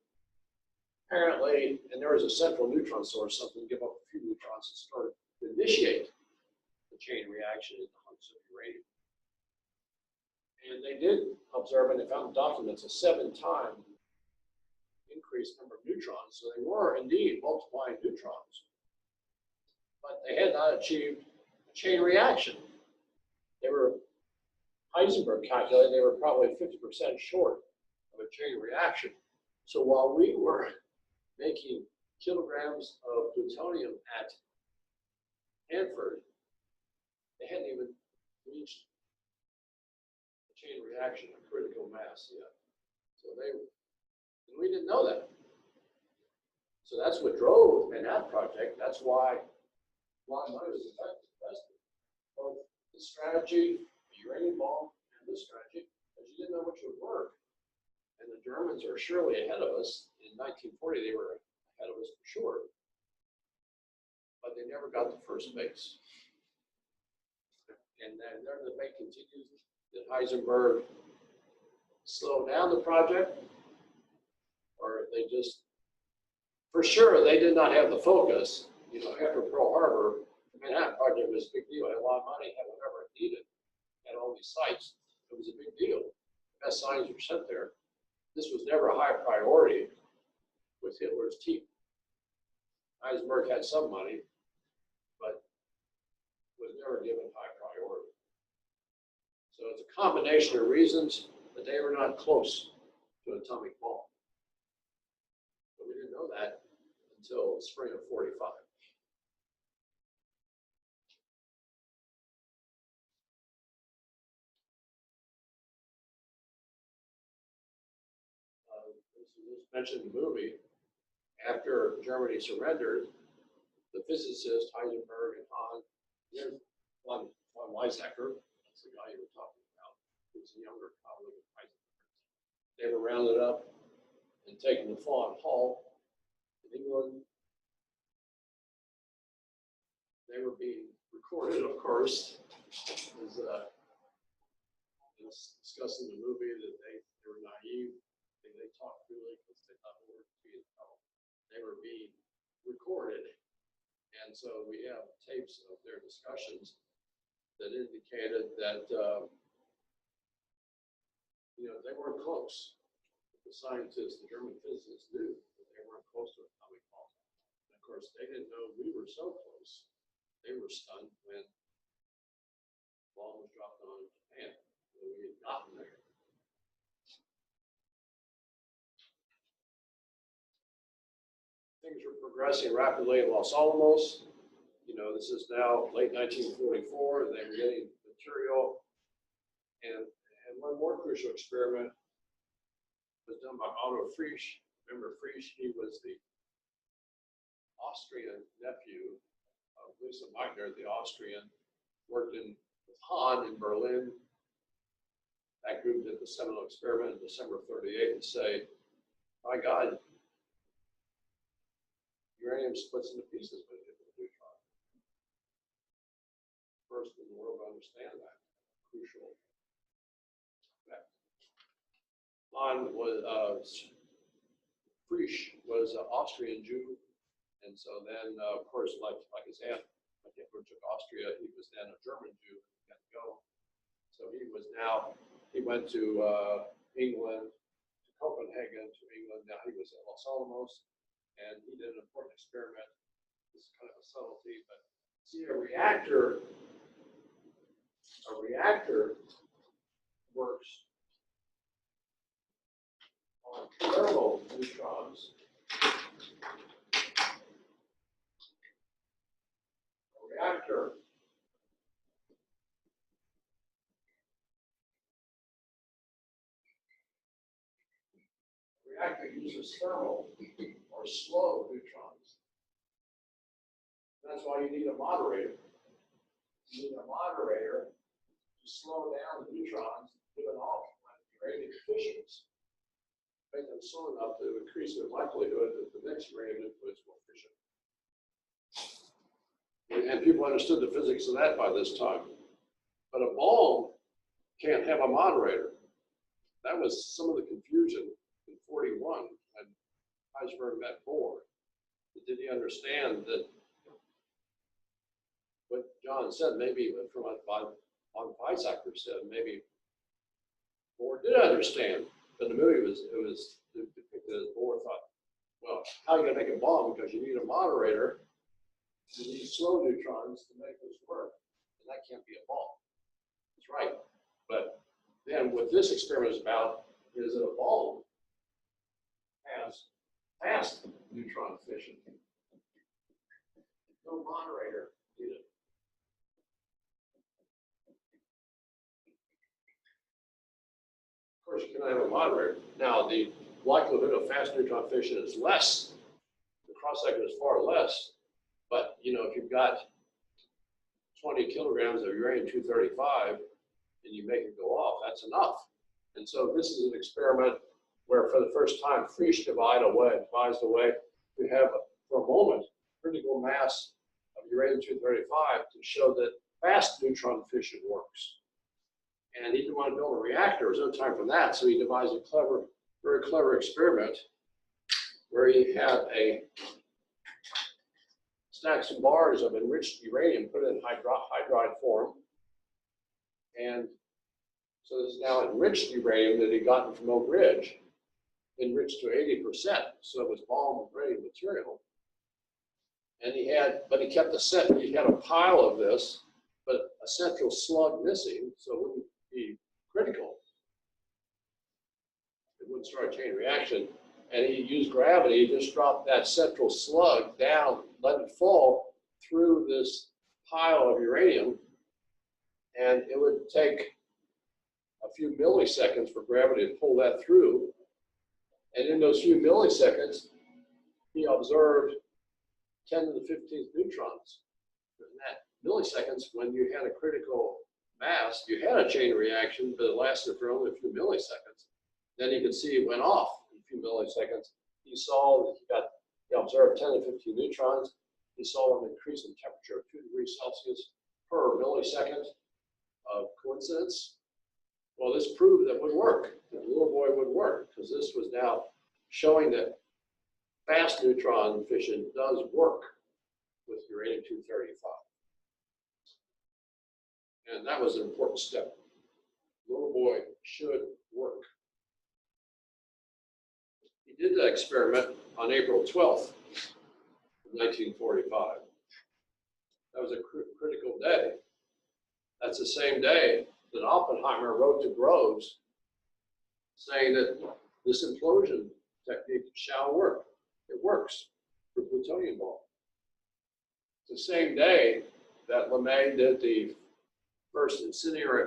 Apparently, and there was a central neutron source, something give up a few neutrons and start to initiate the chain reaction in the hunks of uranium. And they did observe, and they found documents, a 7-time increased number of neutrons. So they were indeed multiplying neutrons. But they had not achieved a chain reaction. They were, Heisenberg calculated, they were probably 50% short of a chain reaction. So while we were making kilograms of plutonium at Hanford, they hadn't even reached a chain reaction, a critical mass yet. So and we didn't know that. So that's what drove Manhattan Project. That's why a lot of money was invested. Both the strategy, the uranium bomb, and this strategy, because you didn't know which would work. And the Germans are surely ahead of us. In 1940, they were ahead of us for sure. But they never got to first base. And then their debate continues. Did Heisenberg slow down the project? Or they just, for sure, they did not have the focus. You know, after Pearl Harbor, the Manhattan Project was a big deal. It had a lot of money, had whatever it needed, had all these sites. It was a big deal. The best science were sent there. This was never a high priority with Hitler's team. Heisenberg had some money, but was never given high priority. So it's a combination of reasons, but they were not close to an atomic bomb. But we didn't know that until spring of 45. This mentioned in the movie, after Germany surrendered, the physicist Heisenberg and Hahn, von Weizsäcker, that's the guy you were talking about, who was a younger colleague of Heisenberg. They were rounded up and taken to Fawn Hall in England. They were being recorded, of course, as discussed in the movie that they were naive. They talked freely because they thought they were being held. They were being recorded. And so we have tapes of their discussions that indicated that, they weren't close. The scientists, the German physicists knew that they weren't close to atomic bomb. And of course, they didn't know we were so close. They were stunned when the bomb was dropped on Japan, when we had gotten there. Things were progressing rapidly in Los Alamos. This is now late 1944. They were getting material. And one more crucial experiment was done by Otto Frisch. Remember Frisch? He was the Austrian nephew of Lisa Meitner, the Austrian, worked with Hahn in Berlin. That group did the seminal experiment in December 38 and say, my God, uranium splits into pieces when you hit the neutron. First in the world to understand that crucial fact. Hahn was, Frisch was an Austrian Jew, and so then, of course, like his aunt, when Hitler took Austria, he was then a German Jew, he had to go. So he went to England, to Copenhagen, to England. Now he was at Los Alamos. And he did an important experiment. This is kind of a subtlety, but see, a reactor works on thermal neutrons. A reactor uses thermal or slow neutrons. That's why you need a moderator. You need a moderator to slow down the neutrons given off when uranium fissions. Make them slow enough to increase the likelihood that the next uranium nucleus will fission. And people understood the physics of that by this time. But a bomb can't have a moderator. That was some of the confusion in 41 when Heisenberg met Bohr. Did he understand that what John said, maybe from what von Weizsäcker said, maybe Bohr did understand, but the movie was depicted as Bohr thought, well, how are you going to make a bomb? Because you need a moderator, you need slow neutrons to make this work, and that can't be a bomb. That's right. But then what this experiment is about is that a bomb has fast neutron fission. No moderator needed. Of course, you cannot have a moderator. Now, the likelihood of fast neutron fission is less. The cross section is far less. But, you know, if you've got 20 kilograms of uranium-235 and you make it go off, that's enough. And so this is an experiment where, for the first time, Frisch devised a way to have, for a moment, critical mass of uranium-235 to show that fast neutron fission works. And he didn't want to build a reactor. There was no time for that. So he devised a clever, very clever experiment where he had stacks of bars of enriched uranium put in hydride form. And so this is now enriched uranium that he'd gotten from Oak Ridge, enriched to 80%. So it was bomb-ready material. And he kept he had a pile of this, but a central slug missing, so it wouldn't be critical. It wouldn't start a chain reaction. And he used gravity, he just dropped that central slug down, let it fall through this pile of uranium, and it would take a few milliseconds for gravity to pull that through. And in those few milliseconds, he observed 10 to the 15th neutrons. In that milliseconds, when you had a critical mass, you had a chain reaction, but it lasted for only a few milliseconds. Then you could see it went off in a few milliseconds. He saw that he observed 10 to 15 neutrons. He saw an increase in temperature of 2 degrees Celsius per millisecond. Coincidence? Well, this proved that it would work. The little boy would work, because this was now showing that fast neutron fission does work with uranium-235. And that was an important step. Little boy should work. He did that experiment on April 12th, 1945. That was a critical day. That's the same day that Oppenheimer wrote to Groves saying that this implosion technique shall work. It works for plutonium bomb. It's the same day that LeMay did the first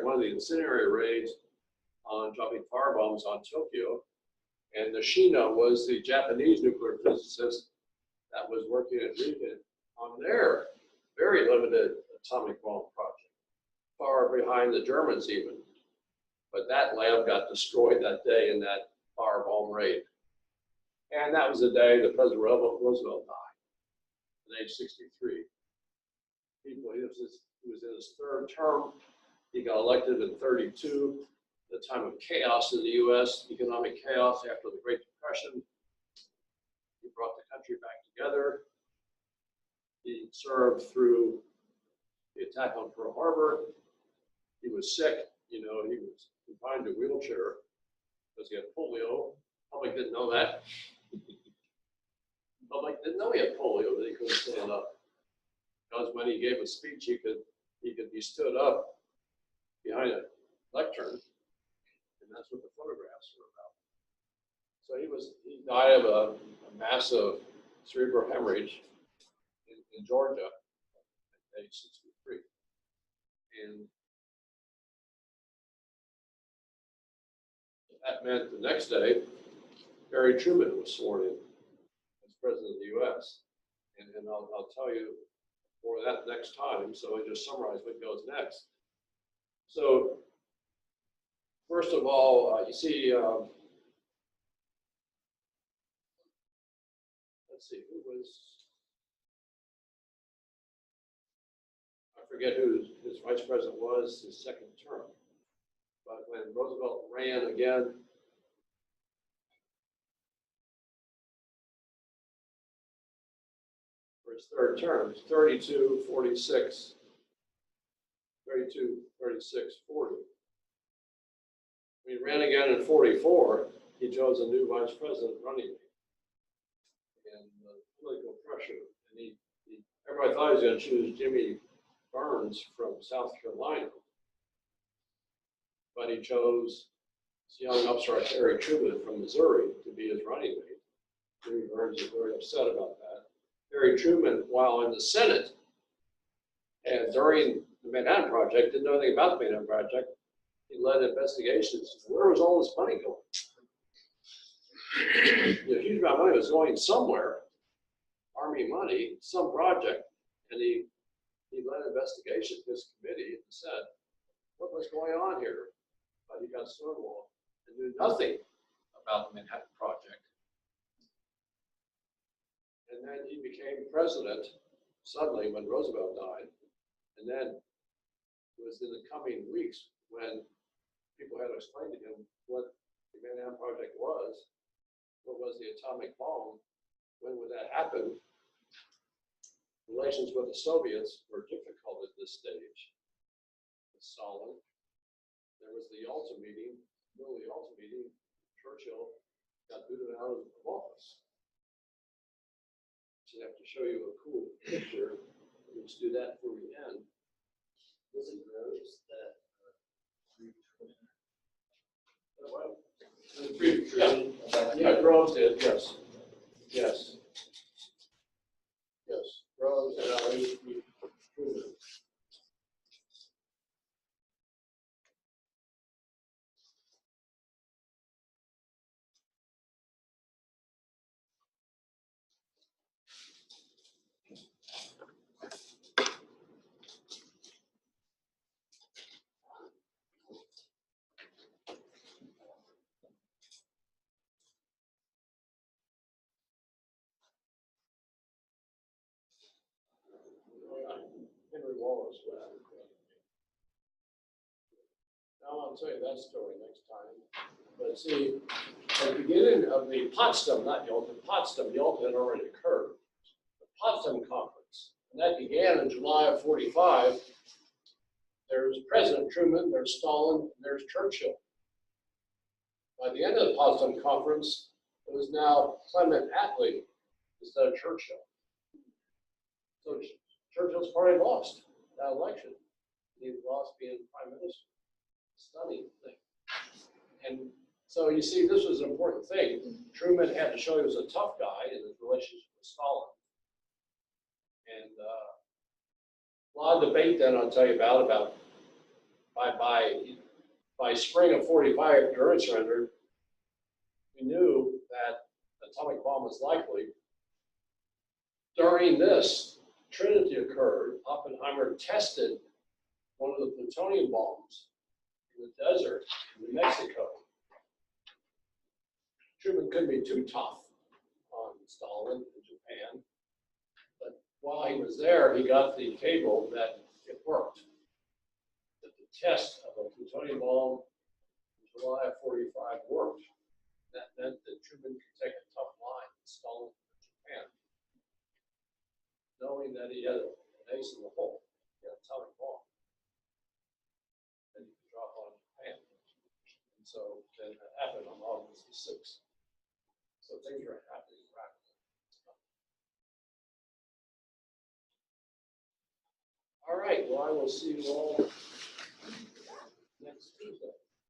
one of the incendiary raids on dropping firebombs on Tokyo. And Nishino was the Japanese nuclear physicist that was working at Riga on their very limited atomic bomb project, far behind the Germans even. But that lab got destroyed that day in that firebomb raid. And that was the day that President Roosevelt died, at age 63. He was in his third term. He got elected in 32, the time of chaos in the US, economic chaos after the Great Depression. He brought the country back together. He served through the attack on Pearl Harbor. He was sick, you know, he was confined to a wheelchair because he had polio. Public didn't know that. Public didn't know he had polio, that he couldn't stand up. Because when he gave a speech, he could be stood up behind a lectern, and that's what the photographs were about. So he died of a massive cerebral hemorrhage in Georgia at age 63. And that meant the next day, Harry Truman was sworn in as president of the U.S. And I'll tell you more of that next time. So I just summarize what goes next. So first of all, you see, let's see, who was, I forget who his vice president was his second term. But when Roosevelt ran again, for his third term, 32, 46, 32, 36, 40. When he ran again in 44, he chose a new vice president running mate. And political pressure. And everybody thought he was going to choose Jimmy Burns from South Carolina. But he chose this young upstart Harry Truman from Missouri to be his running mate. Jimmy Burns is very upset about that. Harry Truman, while in the Senate, and during the Manhattan Project, didn't know anything about the Manhattan Project. He led investigations. Where was all this money going? A huge amount of money was going somewhere, Army money, some project, and he led investigation, his committee, and said, what was going on here? But he got stonewalled and knew nothing about the Manhattan Project. And then he became president suddenly when Roosevelt died. And then it was in the coming weeks when people had to explain to him what the Manhattan Project was, what was the atomic bomb, when would that happen. Relations with the Soviets were difficult at this stage. With Stalin. There was the Yalta meeting. Middle of the Yalta meeting, Churchill got booted out of office. So I have to show you a cool picture. Let's do that before we end. Was it Rose that Yeah, Groves did, yes. Yes. Yes, Groves and Truman. Henry Wallace. Now I'll tell you that story next time. But see, at the beginning of the Potsdam, not Yalta, Potsdam, Yalta had already occurred. The Potsdam Conference, and that began in July of 45. There's President Truman, there's Stalin, and there's Churchill. By the end of the Potsdam Conference, it was now Clement Attlee instead of Churchill. So Churchill's party lost that election. He lost being prime minister. Stunning thing. And so you see, this was an important thing. Truman had to show he was a tough guy in his relationship with Stalin. And a lot of debate then I'll tell you about by spring of 45, during surrender, we knew that the atomic bomb was likely. During this, Trinity occurred. Oppenheimer tested one of the plutonium bombs in the desert in New Mexico. Truman couldn't be too tough on Stalin in Japan, but while he was there, he got the cable that it worked. That the test of a plutonium bomb in July of 45 worked. That meant that Truman could take a tough line with Stalin in Japan, knowing that he had an ace in the hole, he had an atomic bomb, and he could drop on Japan. And so then that happened on August the 6th. So things were happening rapidly. All right, well, I will see you all